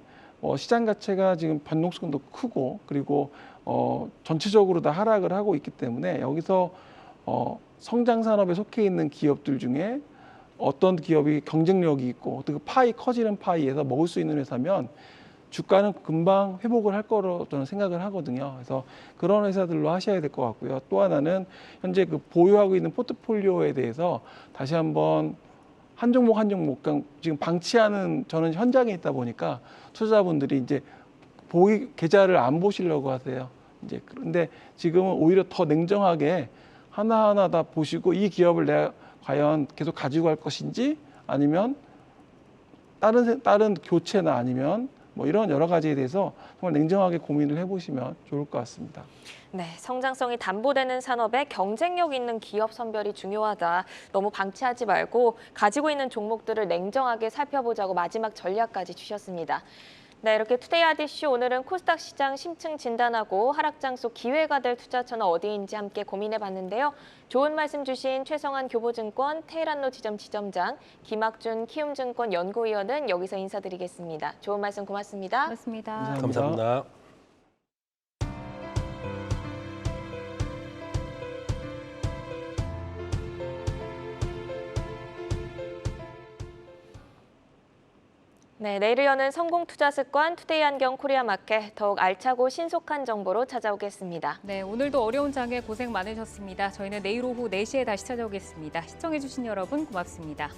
시장 자체가 지금 변동성도 크고 그리고 전체적으로 다 하락을 하고 있기 때문에 여기서 성장 산업에 속해 있는 기업들 중에 어떤 기업이 경쟁력이 있고 그 파이 커지는 파이에서 먹을 수 있는 회사면 주가는 금방 회복을 할 거로 저는 생각을 하거든요. 그래서 그런 회사들로 하셔야 될 것 같고요. 또 하나는 현재 그 보유하고 있는 포트폴리오에 대해서 다시 한번 한 종목 한 종목 지금 방치하는 저는 현장에 있다 보니까 투자자분들이 이제 계좌를 안 보시려고 하세요. 이제 그런데 지금은 오히려 더 냉정하게 하나하나 다 보시고 이 기업을 내가 과연 계속 가지고 갈 것인지 아니면 다른 교체나 아니면 뭐 이런 여러 가지에 대해서 정말 냉정하게 고민을 해보시면 좋을 것 같습니다. 네, 성장성이 담보되는 산업에 경쟁력 있는 기업 선별이 중요하다. 너무 방치하지 말고 가지고 있는 종목들을 냉정하게 살펴보자고 마지막 전략까지 주셨습니다. 네, 이렇게 투데이 아디쇼 오늘은 코스닥 시장 심층 진단하고 하락 장소 기회가 될 투자처는 어디인지 함께 고민해봤는데요. 좋은 말씀 주신 최성환 교보증권 테헤란로 지점장, 김학준 키움증권 연구위원은 여기서 인사드리겠습니다. 좋은 말씀 고맙습니다. 고맙습니다. 감사합니다. 네, 내일을 여는 성공투자습관 투데이 안경 코리아마켓 더욱 알차고 신속한 정보로 찾아오겠습니다. 네, 오늘도 어려운 장에 고생 많으셨습니다. 저희는 내일 오후 4시에 다시 찾아오겠습니다. 시청해주신 여러분 고맙습니다.